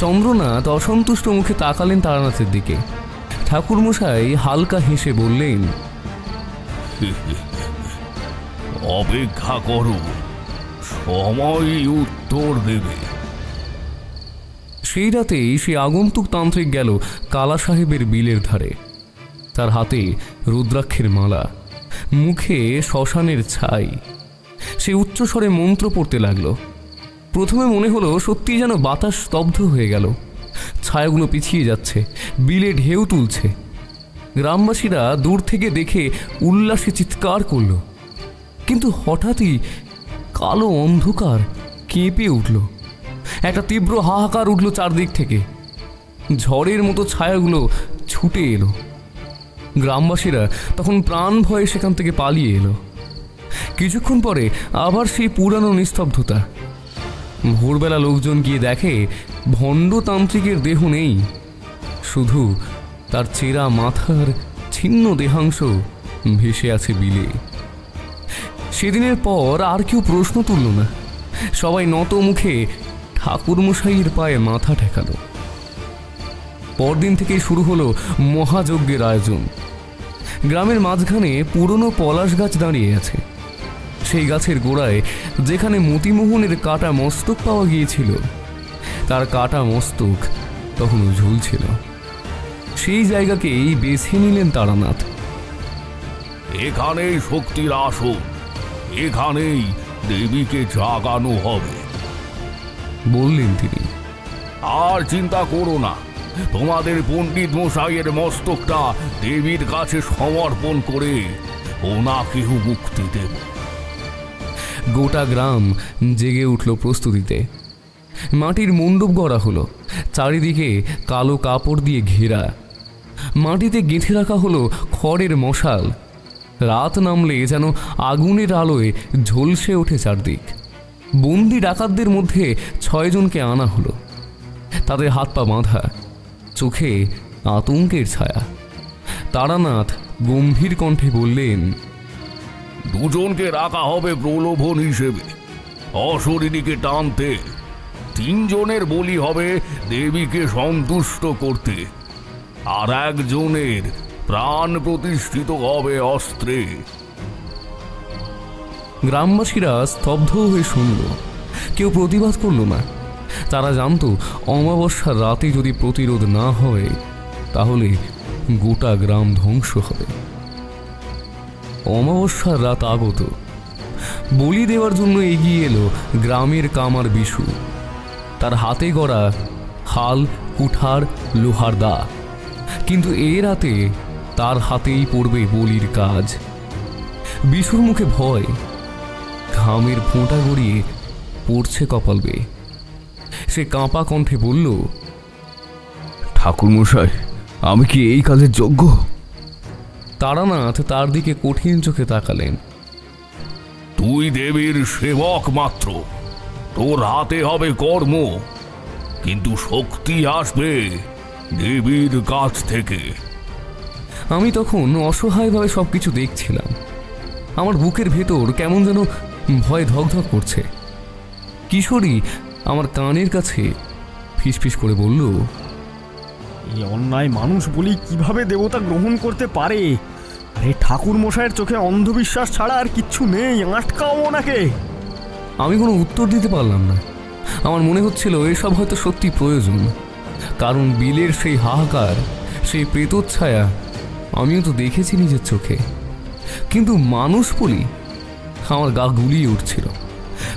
চন্দ্রনাথ অসন্তুষ্ট মুখে তাকালেন তারানাথের দিকে। ঠাকুরমশাই হালকা হেসে বললেন, অপেক্ষা করো, সময় উত্তর দেবে। সেই রাতেই সে আগন্তুক তান্ত্রিক গেল কালা সাহেবের বিলের ধারে। তার হাতে রুদ্রাক্ষের মালা, মুখে শ্মশানের ছাই। সে উচ্চস্বরে মন্ত্র পড়তে লাগলো। প্রথমে মনে হলো সত্যি যেন বাতাস স্তব্ধ হয়ে গেল। ছায়াগুলো পিছিয়ে যাচ্ছে, বিলে ঢেউ তুলছে। গ্রামবাসীরা দূর থেকে দেখে উল্লাসে চিৎকার করল। কিন্তু হঠাৎই কালো অন্ধকার কেঁপে উঠল। একটা তীব্র হাহাকার উঠল চারদিক থেকে। ঝড়ের মতো ছায়াগুলো ছুটে এলো। গ্রামবাসীরা তখন প্রাণ ভয়ে সেখান থেকে পালিয়ে এলো। কিছুক্ষণ পরে আবার সেই পুরানো নিস্তব্ধতা। ভোরবেলা লোকজন গিয়ে দেখে ভণ্ডতান্ত্রিকের দেহ নেই, শুধু তার চেরা মাথার ছিন্ন দেহাংশ ভেসে আছে বিলে। সেদিনের পর আর কেউ প্রশ্ন তুলল না। সবাই নত মুখে ঠাকুরমশাইয়ের পায়ে মাথা ঠেকালো। পরদিন থেকে শুরু হলো মহাযজ্ঞের আয়োজন। গ্রামের মাঝখানে পুরনো পলাশ গাছ দাঁড়িয়ে আছে। সেই গাছের গোড়ায় যেখানে মতিমোহনের কাটা মস্তক পাওয়া গিয়েছিল, তার কাটা মস্তক তখনও ঝুলছিল। সেই জায়গাকেই বেছে নিলেন তারানাথ। এখানেই শক্তির আসন, এখানেই দেবীকে জাগানো হবে, বললেন তিনি। আর চিন্তা করো না, তোমাদের পণ্ডিত মশাইয়ের মস্তকটা দেবীর কাছে সমর্পণ করে ওনাকেও মুক্তি দেব। গোটা গ্রাম জেগে উঠল প্রস্তুতিতে। মাটির মণ্ডপ গড়া হলো, চারিদিকে কালো কাপড় দিয়ে ঘেরা। মাটিতে গেঁথে রাখা হলো খড়ের মশাল। রাত নামলে যেন আগুনের আলোয় ঝলসে ওঠে চারদিক। বন্দি ডাকাতদের মধ্যে 6 জনকে আনা হলো। তাদের হাত পা বাঁধা, চোখে আতঙ্কের ছায়া। তারানাথ গম্ভীর কণ্ঠে বললেন, 2 জনকে রাখা হবে প্রলোভন হিসেবে, অশরীরীকে টানতে। 3 জনের বলি হবে দেবীকে সন্তুষ্ট করতে, আর 1 জনের প্রাণ প্রতিষ্ঠিত হবে অস্ত্রে। গ্রামবাসীরা স্তব্ধ হয়ে শুনল, কেউ প্রতিবাদ করল না। তারা জানত অমাবস্যার রাতে যদি প্রতিরোধ না হয় তাহলে গোটা গ্রাম ধ্বংস হবে। অমাবস্যার রাত আগত। বলি দেওয়ার জন্য এগিয়ে এলো গ্রামের কামার বিশু। তার হাতে গড়া হাল, কুঠার, লোহার দা। কিন্তু এ রাতে তার হাতেই পড়বে বলির কাজ। বিশুর মুখে ভয়, ঘামের ফোঁটা গড়িয়ে পড়ছে কপাল বেয়ে। সে কাঁপা কণ্ঠে বলল, ঠাকুরমশাই, আমি কি এই কাজের যোগ্য? তারানাথ তার দিকে কঠিন চোখে তাকালেন। তুই দেবীর সেবক মাত্র, তোর হাতে হবে কর্ম, কিন্তু শক্তি আসবে দেবীর কাছ থেকে। আমি তখন অসহায়ভাবে সবকিছু দেখছিলাম। আমার বুকের ভেতর কেমন যেন ভয় ধকধক করছে। কিশোরী আমার কানের কাছে ফিসফিস করে বলল, এই অন্যায় মানুষ বলি কিভাবে দেবতা গ্রহণ করতে পারে? আরে ঠাকুর মশাইয়ের চোখে অন্ধবিশ্বাস ছাড়া আর কিচ্ছু নেই, আটকাও ওনাকে। আমি কোনো উত্তর দিতে পারলাম না। আমার মনে হচ্ছিল এসব হয়তো সত্যি প্রয়োজন, কারণ বিলের সেই হাহাকার, সেই প্রেতচ্ছায়া আমিও তো দেখেছি নিজের চোখে। কিন্তু মানুষ বলি আমার গা গুলিয়ে উঠছিল।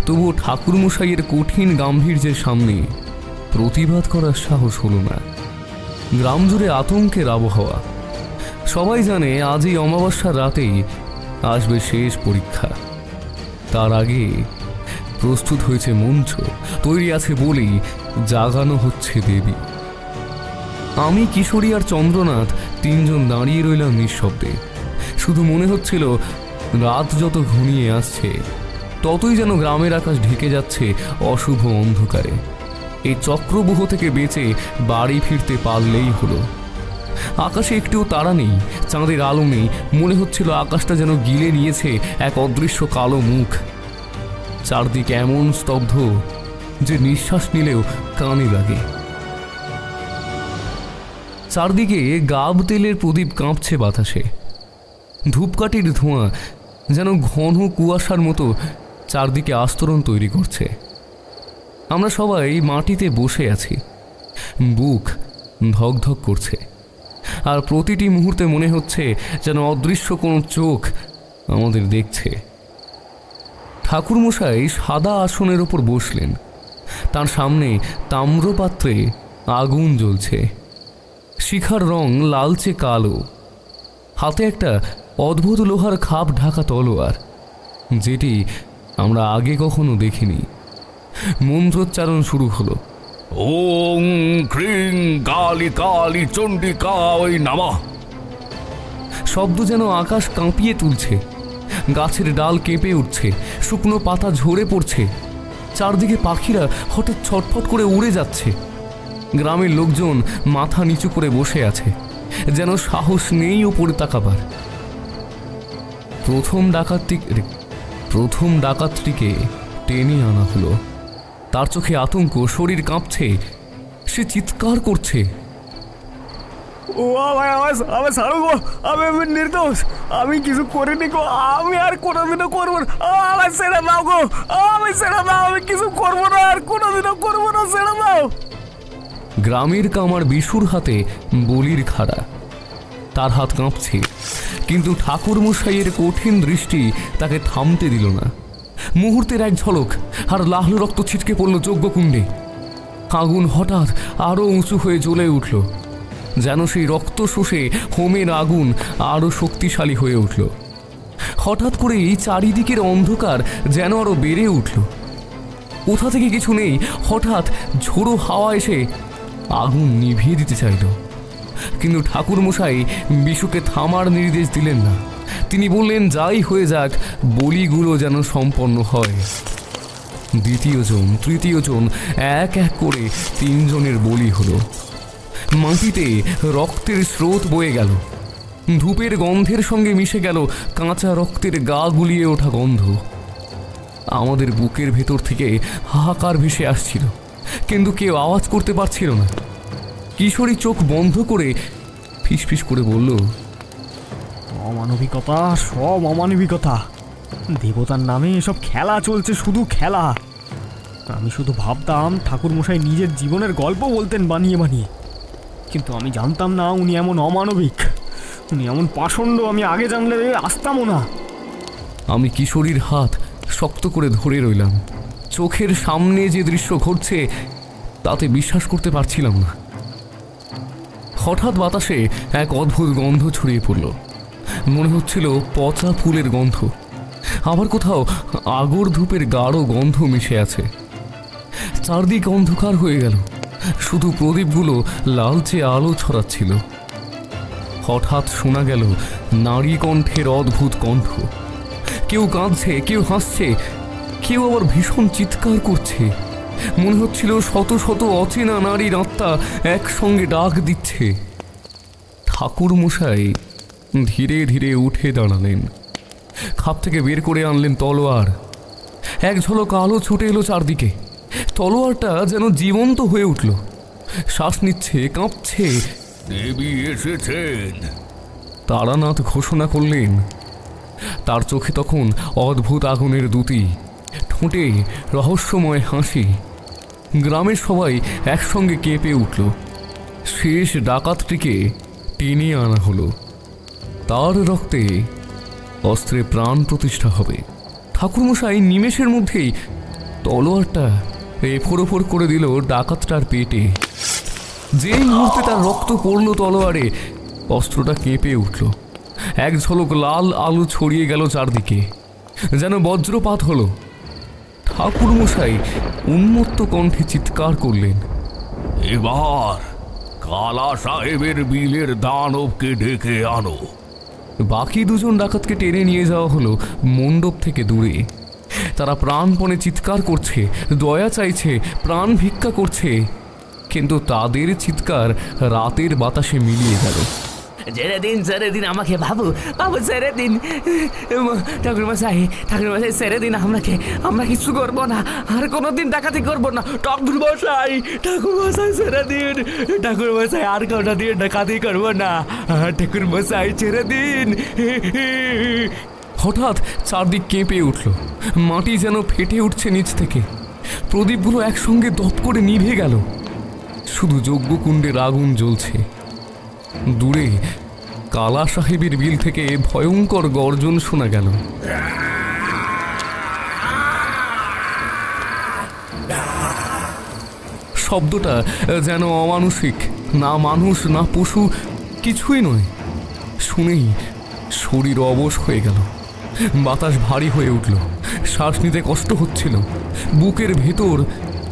তবুও ঠাকুরমশাইয়ের কঠিন গাম্ভীর্যের সামনে প্রতিবাদ করার সাহস হলো না। গ্রাম জুড়ে আতঙ্কের আবহাওয়া। সবাই জানে আজ এই অমাবস্যার রাতেই আসবে শেষ পরীক্ষা। তার আগে প্রস্তুত হয়েছে মঞ্চ, তৈরি আছে বলেই জাগানো হচ্ছে দেবী। আমি, কিশোরী আর চন্দ্রনাথ তিনজন দাঁড়িয়ে রইলাম নিঃশব্দে। শুধু মনে হচ্ছিল রাত যত ঘনিয়ে আসছে ততই যেন গ্রামের আকাশ ঢেকে যাচ্ছে অশুভ অন্ধকারে। এই চক্রবুহ থেকে বেঁচে বাড়ি ফিরতে পারলেই হলো। আকাশে একটুও তারা নেই, চাঁদের আলো নেই। মনে হচ্ছিল আকাশটা যেন গিলে নিয়েছে এক অদৃশ্য কালো মুখ। চারদিকে এমন স্তব্ধ যে নিঃশ্বাস নিলেও কানে লাগে। চারদিকে গাব তেলের প্রদীপ কাঁপছে বাতাসে। ধূপকাঠির ধোঁয়া যেন ঘন কুয়াশার মতো চারদিকে আস্তরণ তৈরি করছে। আমরা সবাই মাটিতে বসে আছি, বুক ধকধক করছে, আর প্রতিটি মুহূর্তে মনে হচ্ছে যেন অদৃশ্য কোনো চোখ আমাদের দেখছে। ঠাকুরমশাই সাদা আসনের ওপর বসলেন। তার সামনে তাম্রপাত্রে আগুন জ্বলছে, শিখার রং লালচে কালো। হাতে একটা অদ্ভুত লোহার খাপ ঢাকা তলোয়ার, যেটি আমরা আগে কখনো দেখিনি। মন্ত্রোচ্চারণ শুরু হলো। ওং ক্রিং কালী কালী চণ্ডিকায় নমঃ। শব্দ যেন আকাশ কাঁপিয়ে তুলছে। গাছের ডাল কেঁপে উঠছে, শুকনো পাতা ঝরে পড়ছে। চারদিকে পাখিরা হঠাৎ ছটফট করে উড়ে যাচ্ছে। গ্রামের লোকজন মাথা নিচু করে বসে আছে, যেন সাহস নেই ওপরে তাকাবার। প্রথম ডাকাতটিকে টেনে আনা হলো। তার চোখে আতঙ্ক, শরীর কাঁপছে, সে চিৎকার করছে। ও ভাই, আমার ছাড়ো গো, আমি নির্দোষ, আমি কিছু করিনি গো, আমি আর কোনোদিনও করবো না। আমার ছেড়ে দাও গো, আমি ছেড়ে দাও, আমি কিছু করবো না, আর কোনোদিনও করবো না, ছেড়ে দাও। গ্রামের কামার বিশুর হাতে বলির খাড়া। তার হাত কাঁপছে, কিন্তু ঠাকুরমশাইয়ের কঠিন দৃষ্টি তাকে থামতে দিল না। মুহূর্তের এক ঝলক আর লাহল রক্ত ছিটকে পড়ল যজ্ঞকুণ্ডে। আগুন হঠাৎ আরো উঁচু হয়ে জ্বলে উঠল, যেন সেই রক্ত শুষে হোমের আগুন আরো শক্তিশালী হয়ে উঠল। হঠাৎ করেই চারিদিকের অন্ধকার যেন আরো বেড়ে উঠল। কোথা থেকে কিছু নেই, হঠাৎ ঝোড়ো হাওয়া এসে আগুন নিভিয়ে দিতে চাইল। কিন্তু ঠাকুরমশাই বিশুকে থামার নির্দেশ দিলেন না। তিনি বললেন, যাই হয়ে যাক, বলিগুলো যেন সম্পন্ন হয়। দ্বিতীয় জন, তৃতীয় জন, এক এক করে তিনজনের বলি হলো। মাটিতে রক্তের স্রোত বয়ে গেল। ধূপের গন্ধের সঙ্গে মিশে গেল কাঁচা রক্তের গা গুলিয়ে ওঠা গন্ধ। আমাদের বুকের ভেতর থেকে হাহাকার ভেসে আসছিল, কিন্তু কেউ আওয়াজ করতে পারছিল না। কিশোরী চোখ বন্ধ করে ফিসফিস করে বলল, অমানবিকতা, সব অমানবিকতা। দেবতার নামে এসব খেলা চলছে, শুধু খেলা। আমি শুধু ভাবতাম ঠাকুরমশাই নিজের জীবনের গল্প বলতেন বানিয়ে বানিয়ে, কিন্তু আমি জানতাম না উনি এমন অমানবিক, উনি এমন পাষণ্ড। আমি আগে জানলে আসতামও না। আমি কিশোরীর হাত শক্ত করে ধরে রইলাম। চোখের সামনে যে দৃশ্য ঘটছে তাতে বিশ্বাস করতে পারছিলাম না। হঠাৎ বাতাসে এক অদ্ভুত গন্ধ ছড়িয়ে পড়ল। মনে হচ্ছিল পচা ফুলের গন্ধ, আবার কোথাও আগর ধূপের গাঢ় গন্ধ মিশে আছে। চারদিক অন্ধকার হয়ে গেল, শুধু প্রদীপগুলো লালচে আলো ছড়াচ্ছিল। হঠাৎ শোনা গেল নারী কণ্ঠের অদ্ভুত কণ্ঠ। কেউ কাঁদছে, কেউ হাসছে, কেউ আবার ভীষণ চিৎকার করছে। মনে হচ্ছিল শত শত অচেনা নারীর আত্মা একসঙ্গে ডাক দিচ্ছে। ঠাকুর মশাই ধীরে ধীরে উঠে দাঁড়ালেন, খাপ থেকে বের করে আনলেন তলোয়ার। এক ঝলক আলো ছুটে এলো চারদিকে। তলোয়ারটা যেন জীবন্ত হয়ে উঠল, শ্বাস নিচ্ছে, কাঁপছে। দেবী এসেছেন, তারানাথ ঘোষণা করলেন। তার চোখে তখন অদ্ভুত আগুনের দ্যুতি, ঠোঁটে রহস্যময় হাসি। গ্রামের সবাই একসঙ্গে কেঁপে উঠল। শেষ ডাকাতটিকে টেনে আনা হলো। তার রক্তে অস্ত্রে প্রাণ প্রতিষ্ঠা হবে। ঠাকুরমশাই নিমেষের মধ্যেই তলোয়ারটা এফোর ওফোর করে দিল ডাকাতটার পেটে। যেই মুহূর্তে তার রক্ত পড়ল তলোয়ারে, অস্ত্রটা কেঁপে উঠল। এক ঝলক লাল আলো ছড়িয়ে গেল চারদিকে, যেন বজ্রপাত হলো। ঠাকুরমশাই উন্মত্ত কণ্ঠে চিৎকার করলেন, এবার কালা সাহেবের বিলের দানবকে ডেকে আনো। বাকি দুজন ডাকাতকে টেনে নিয়ে যাওয়া হলো মণ্ডপ থেকে দূরে। তারা প্রাণপণে চিৎকার করছে, দয়া চাইছে, প্রাণ ভিক্ষা করছে, কিন্তু তাদের চিৎকার রাতের বাতাসে মিলিয়ে গেল। ছেড়ে দিন আমাকে, বাবু বাবু ছেড়ে দিন, ঠাকুরমশাই ছেড়ে দিন আমাকে, আমরা কিছু করবো না, আর কোনোদিন ডাকাতি করবো না। ঠাকুরমশাই ছেড়ে দিন, ঠাকুরমশাই আর কোনোদিন ডাকাতি করবো না, ঠাকুরমশাই ছেড়ে দিন। হঠাৎ চারদিক কেঁপে উঠল, মাটি যেন ফেটে উঠছে নিচ থেকে। প্রদীপগুলো একসঙ্গে দপ করে নিভে গেল, শুধু যজ্ঞকুণ্ডের আগুন জ্বলছে। দূরে কালা সাহেবের বিল থেকে ভয়ঙ্কর গর্জন শোনা গেল। শব্দটা যেন অমানুষিক, না মানুষ না পশু, কিছুই নয়। শুনেই শরীর অবশ হয়ে গেল, বাতাস ভারী হয়ে উঠল, শ্বাস নিতে কষ্ট হচ্ছিল, বুকের ভেতর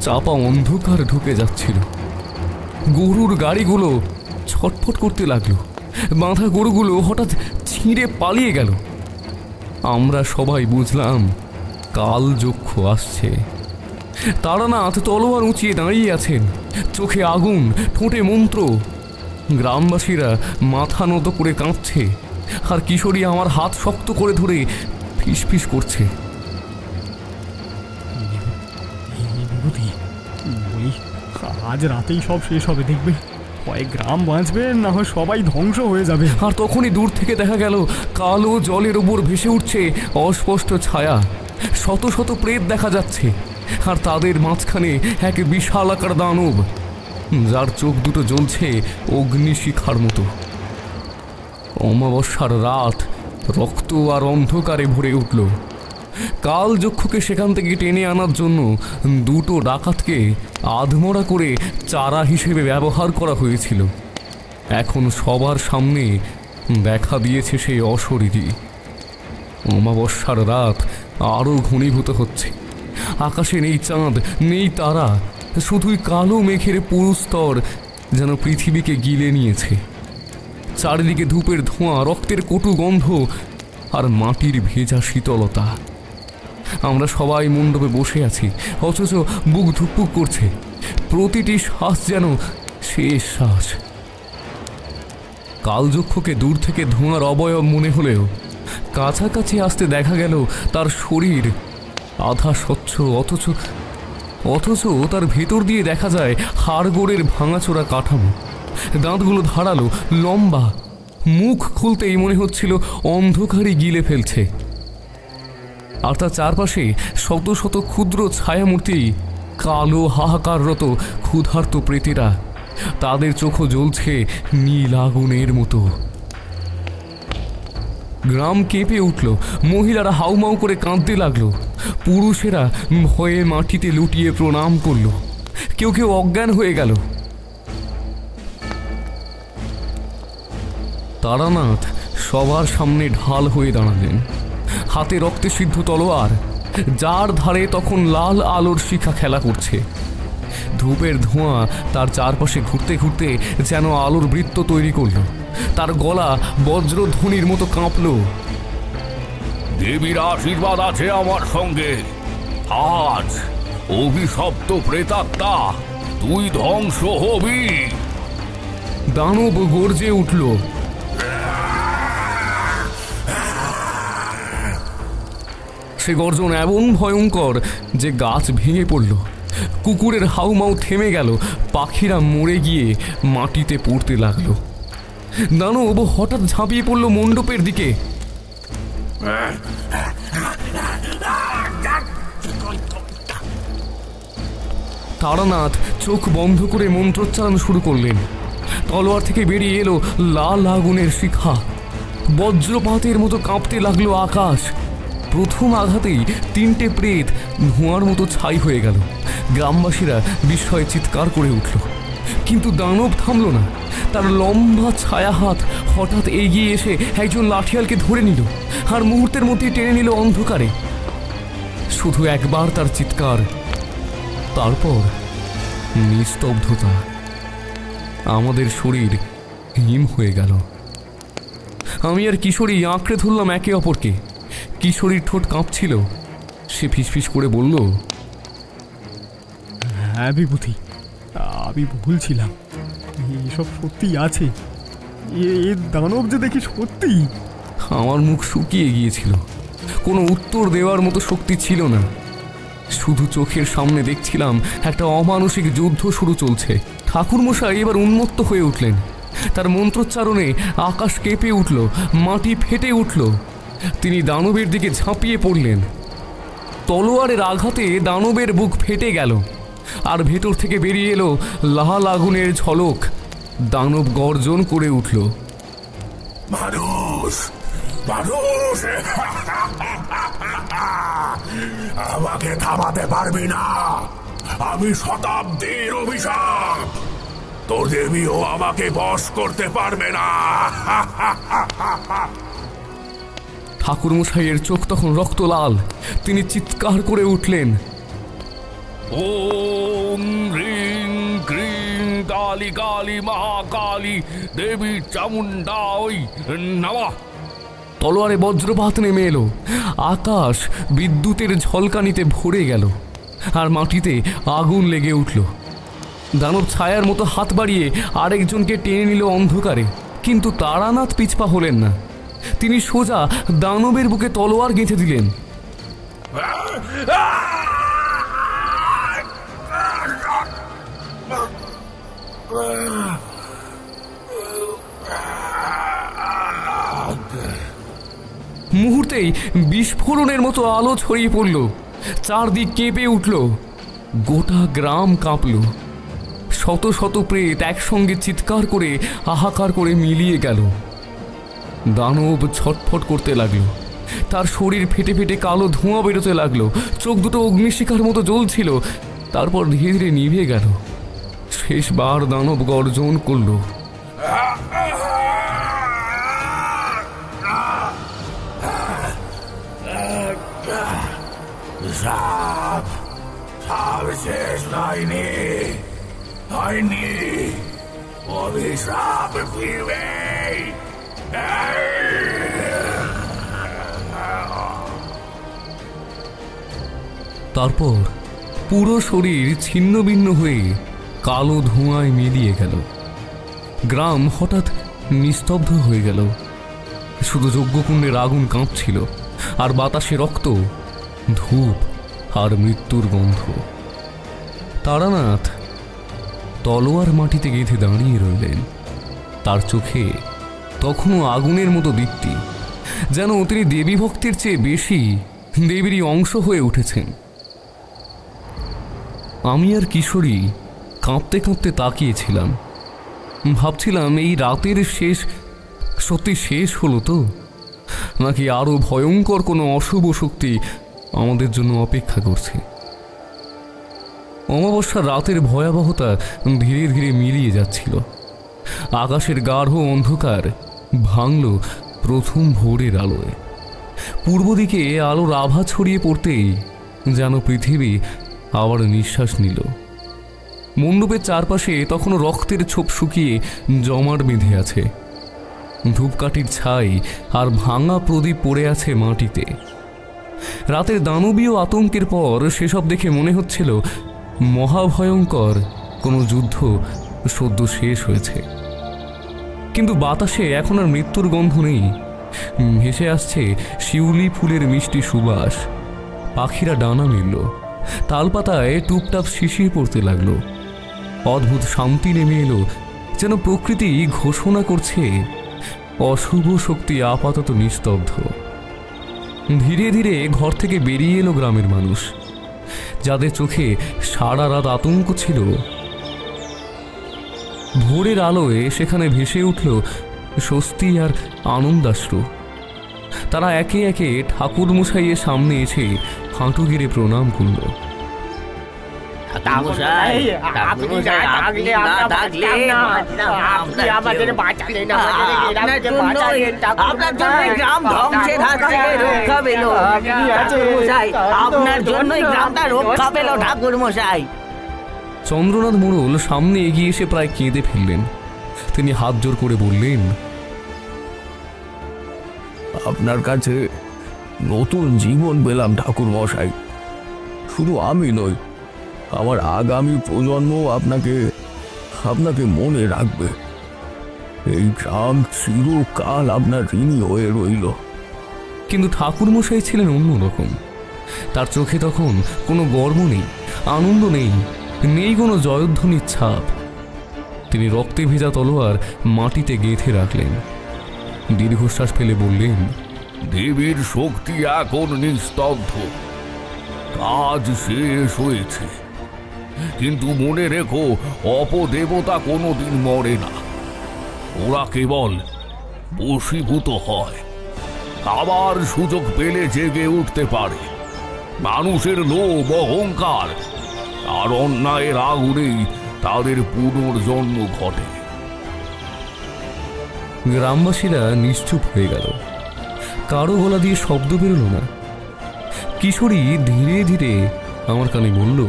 চাপা অন্ধকার ঢুকে যাচ্ছিল। গরুর গাড়িগুলো ছটফট করতে লাগলো, বাঁধা গরুগুলো হঠাৎ ছিঁড়ে পালিয়ে গেল। আমরা সবাই বুঝলাম কাল যক্ষ আসছে। তারানাথ তলোয়ার উঁচিয়ে দাঁড়িয়ে আছেন, চোখে আগুন, ঠোঁটে মন্ত্র। গ্রামবাসীরা মাথা নত করে কাঁপছে, আর কিশোরী আমার হাত শক্ত করে ধরে ফিসফিস করছে। আজ রাতেই সব শেষ হবে, দেখবে কয়েক গ্রাম বাঁচবে, না হয় সবাই ধ্বংস হয়ে যাবে। আর তখনই দূর থেকে দেখা গেল কালো জলের উপর ভেসে উঠছে অস্পষ্ট ছায়া। শত শত প্রেত দেখা যাচ্ছে, আর তাদের মাঝখানে এক বিশাল আকার দানব, যার চোখ দুটো জ্বলছে অগ্নিশিখার মতো। অমাবস্যার রাত রক্ত আর অন্ধকারে ভরে উঠল। কাল যক্ষকে সেখান থেকে টেনে আনার জন্য দুটো ডাকাতকে আধমরা করে চারা হিসেবে ব্যবহার করা হয়েছিল। এখন সবার সামনে দেখা দিয়েছে সেই অশরীরী। অমাবস্যার রাত আরও ঘনীভূত হচ্ছে। আকাশে নেই চাঁদ, নেই তারা, শুধুই কালো মেঘের পুরু স্তর যেন পৃথিবীকে গিলে নিয়েছে। চারিদিকে ধূপের ধোঁয়া, রক্তের কটু গন্ধ আর মাটির ভেজা শীতলতা। আমরা সবাই মণ্ডপে বসে আছি, অথচ বুক ধুকপুক করছে। প্রতিটি শ্বাস যেন শেষ শ্বাস। কালযক্ষকে দূর থেকে ধোঁয়ার অবয়ব মনে হলেও কাছাকাছি আসতে দেখা গেল তার শরীর আধা স্বচ্ছ, অথচ তার ভেতর দিয়ে দেখা যায় হাড়গোড়ের ভাঙাচোরা কাঠামো। দাঁতগুলো ধারালো, লম্বা। মুখ খুলতেই মনে হচ্ছিল অন্ধকারই গিলে ফেলছে। আর তার চারপাশে শত শত ক্ষুদ্র ছায়ামূর্তি, কালো হাহাকাররত ক্ষুধার্ত প্রেতেরা। তাদের চোখও জ্বলছে নীল আগুনের মতো। গ্রাম কেঁপে উঠল, মহিলারা হাউমাউ করে কাঁদতে লাগলো, পুরুষেরা ভয়ে মাটিতে লুটিয়ে প্রণাম করল, কেউ কেউ অজ্ঞান হয়ে গেল। তারানাথ সবার সামনে ঢাল হয়ে দাঁড়ালেন, হাতে রক্তে সিদ্ধ তলোয়ার, যার ধারে তখন লাল আলোর শিখা খেলা করছে। ধূপের ধোঁয়া তার চারপাশে ঘুরতে ঘুরতে যেন আলোর বৃত্ত তৈরি করল। তার গলা বজ্রধ্বনির মতো কাঁপল। দেবীর আশীর্বাদ আছে আমার সঙ্গে। আজ অভিশপ্ত প্রেতাত্মা তুই ধ্বংস হবি। দানব গর্জে উঠল। সে গর্জন এমন ভয়ঙ্কর যে গাছ ভেঙে পড়ল, কুকুরের হাউমাউ থেমে গেল, পাখিরা মরে গিয়ে মাটিতে পড়তে লাগলো। দানব হঠাৎ ঝাঁপিয়ে পড়ল মণ্ডপের দিকে। তারানাথ চোখ বন্ধ করে মন্ত্রোচ্চারণ শুরু করলেন। তলোয়ার থেকে বেরিয়ে এলো লাল আগুনের শিখা। বজ্রপাতের মতো কাঁপতে লাগলো আকাশ। প্রথম আঘাতেই 3টে প্রেত ধোঁয়ার মতো ছাই হয়ে গেল। গ্রামবাসীরা বিস্ময়ে চিৎকার করে উঠল, কিন্তু দানব থামল না। তার লম্বা ছায়া হাত হঠাৎ এগিয়ে এসে একজন লাঠিয়ালকে ধরে নিল, আর মুহূর্তের মধ্যে টেনে নিল অন্ধকারে। শুধু একবার তার চিৎকার, তারপর নিস্তব্ধতা। আমাদের শরীর হিম হয়ে গেল। আমি আর কিশোরী আঁকড়ে ধরলাম একে অপরকে। কিশোরীর ঠোঁট কাঁপছিল। সে ফিসফিস করে বলল, হ্যাঁ বিভূতি, আমি ভুল ছিলাম। এসব সত্যি আছে। এ দানব যে দেখি সত্যি। আমার মুখ শুকিয়ে গিয়েছিল। কোনো উত্তর দেওয়ার মতো শক্তি ছিল না। শুধু চোখের সামনে দেখছিলাম একটা অমানসিক যুদ্ধ শুরু চলছে। ঠাকুরমশাই এবার উন্মত্ত হয়ে উঠলেন। তার মন্ত্রোচ্চারণে আকাশ কেঁপে উঠল, মাটি ফেটে উঠল। তিনি দানবের দিকে ঝাঁপিয়ে পড়লেন। তলোয়ারের আঘাতে দানবের বুক ফেটে গেল, আর ভেতর থেকে বেরিয়ে এলো লাল আগুনের ঝলক। দানব গর্জন করে উঠল, মানুষ মানুষ আমাকে থামাতে পারবি না। আমি শতাব্দীর অভিশাপ। তোর দেবীও আমাকে বশ করতে পারবে না। ঠাকুরমশাইয়ের চোখ তখন রক্ত লাল। তিনি চিৎকার করে উঠলেন, ওম হ্রিং ক্রিং কালী কালী মহাকালী দেবী চামুণ্ডাই নমঃ। তলোয়ারে বজ্রপাত নেমে এলো। আকাশ বিদ্যুতের ঝলকানিতে ভরে গেল, আর মাটিতে আগুন লেগে উঠল। দানব ছায়ার মতো হাত বাড়িয়ে আরেকজনকে টেনে নিল অন্ধকারে, কিন্তু তারানাথ পিছপা হলেন না। তিনি সোজা দানবের বুকে তলোয়ার গেঁথে দিলেন। মুহূর্তেই বিস্ফোরণের মতো আলো ছড়িয়ে পড়ল। চারদিক কেঁপে উঠল। গোটা গ্রাম কাঁপল। শত শত প্রেত একসঙ্গে চিৎকার করে হাহাকার করে মিলিয়ে গেল। দানব ছটফট করতে লাগলো। তার শরীর ফেটে ফেটে কালো ধোঁয়া বেরোতে লাগলো। চোখ দুটো অগ্নিশিখার মতো জ্বলছিল, তারপর ধীরে ধীরে নিভে গেল। শেষবার দানব গর্জন করল, শেষ হয়নি, হয়নি, অভিশাপ ফিরবে। তারপর পুরো শরীর ছিন্ন ভিন্ন হয়ে কালো ধোঁয়ায় মিলিয়ে গেল। গ্রাম হঠাৎ নিস্তব্ধ হয়ে গেল। শুধু যজ্ঞকুণ্ডের আগুন কাঁপছিল, আর বাতাসে রক্ত, ধূপ আর মৃত্যুর গন্ধ। তারানাথ তলোয়ার মাটিতে গেঁথে দাঁড়িয়ে রইলেন। তার চোখে তখনও আগুনের মতো দীপ্তি, যেন তিনি দেবী ভক্তের চেয়ে বেশি দেবীরই অংশ হয়ে উঠেছেন। আমি আর কিশোরী কাঁপতে কাঁপতে তাকিয়েছিলাম। ভাবছিলাম, এই রাতের শেষ সত্যি শেষ হলো তো, নাকি আরো ভয়ঙ্কর কোনো অশুভ শক্তি আমাদের জন্য অপেক্ষা করছে। অমাবস্যার রাতের ভয়াবহতা ধীরে ধীরে মিলিয়ে যাচ্ছিল। আকাশের গাঢ় অন্ধকার ভাঙল প্রথম ভোরের আলোয়। পূর্ব দিকে আলোর আভা ছড়িয়ে পড়তেই যেন পৃথিবী আবার নিঃশ্বাস নিল। মণ্ডপের চারপাশে তখনও রক্তের ছোপ শুকিয়ে জমাট বেঁধে আছে। ধূপকাঠির ছাই আর ভাঙা প্রদীপ পড়ে আছে মাটিতে। রাতের দানবীয় আতঙ্কের পর সেসব দেখে মনে হচ্ছিল মহাভয়ঙ্কর কোনো যুদ্ধ সদ্য শেষ হয়েছে। কিন্তু বাতাসে এখন আর মৃত্যুর গন্ধ নেই। ভেসে আসছে শিউলি ফুলের মিষ্টি সুবাস। পাখিরা ডানা মেলল, তালপাতায় টুপটাপ শিশির পড়তে লাগলো। অদ্ভুত শান্তি নেমে এলো, যেন প্রকৃতি ঘোষণা করছে অশুভ শক্তি আপাতত নিস্তব্ধ। ধীরে ধীরে ঘর থেকে বেরিয়ে এলো গ্রামের মানুষ, যাদের চোখে সারা রাত আতঙ্ক ছিল। ভোরের আলোয় সেখানে ভেসে উঠল স্বস্তি আর আনন্দাশ্রু। তারা একে একে ঠাকুর মশাইয়ের সামনে এসে হাঁটু গেড়ে প্রণাম করল। চন্দ্রনাথ মোড়ল সামনে এগিয়ে এসে প্রায় কেঁদে ফেললেন। তিনি হাত জোর করে বললেন, আপনার কাছে নতুন জীবন পেলাম ঠাকুর মশাই। শুধু আমি নই, আমার আগামী প্রজন্ম আপনাকে মনে রাখবে। এই গ্রাম চিরকাল আপনার ঋণী হয়ে রইল। কিন্তু ঠাকুর মশাই ছিলেন অন্যরকম। তার চোখে তখন কোনো গর্ব নেই, আনন্দ নেই, নেই কোনো জয়ধ্বনির ছাপ। তিনি রক্তে ভেজা তলোয়ার মাটিতে গেঁথে রাখলেন। দীর্ঘশ্বাস ফেলে বললেন, দেবীর শক্তি এখন নিস্তব্ধ, কাজ শেষ হয়েছে। কিন্তু মনে রেখো, অপদেবতা কোনোদিন মরে না। ওরা কেবল বশীভূত হয়, আবার সুযোগ পেলে জেগে উঠতে পারে। মানুষের লোভ, অহংকার আর অন্যায়ের আগুনেই তাদের পুনর্জন্ম ঘটে। গ্রামবাসীরা নিশ্চুপ হয়ে গেল। কারো গলা দিয়ে শব্দ বেরোল না। কিশোরী ধীরে ধীরে আমার কানে বলল,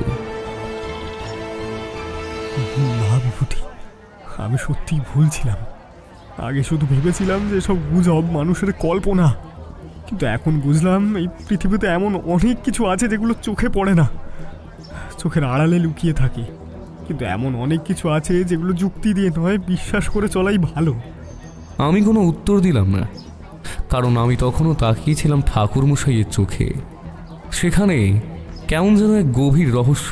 না বিভূতি, আমি সত্যি ভুল ছিলাম। আগে শুধু ভেবেছিলাম যে সব গুজব, মানুষের কল্পনা। কিন্তু এখন বুঝলাম এই পৃথিবীতে এমন অনেক কিছু আছে যেগুলো চোখে পড়ে না, চোখের আড়ালে লুকিয়ে থাকে। কিন্তু এমন অনেক কিছু আছে যেগুলো যুক্তি দিয়ে নয়, বিশ্বাস করে চলাই ভালো। আমি কোনো উত্তর দিলাম না, কারণ আমি তখনও তাকিয়েছিলাম ঠাকুর মশাইয়ের চোখে। সেখানে কেমন যেন এক গভীর রহস্য,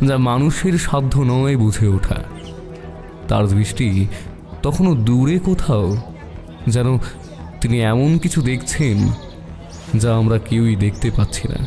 যা মানুষের সাধ্য নয় বুঝে ওঠা। তার দৃষ্টি তখনও দূরে কোথাও, যেন তিনি এমন কিছু দেখছেন যা আমরা কেউই দেখতে পাচ্ছি না।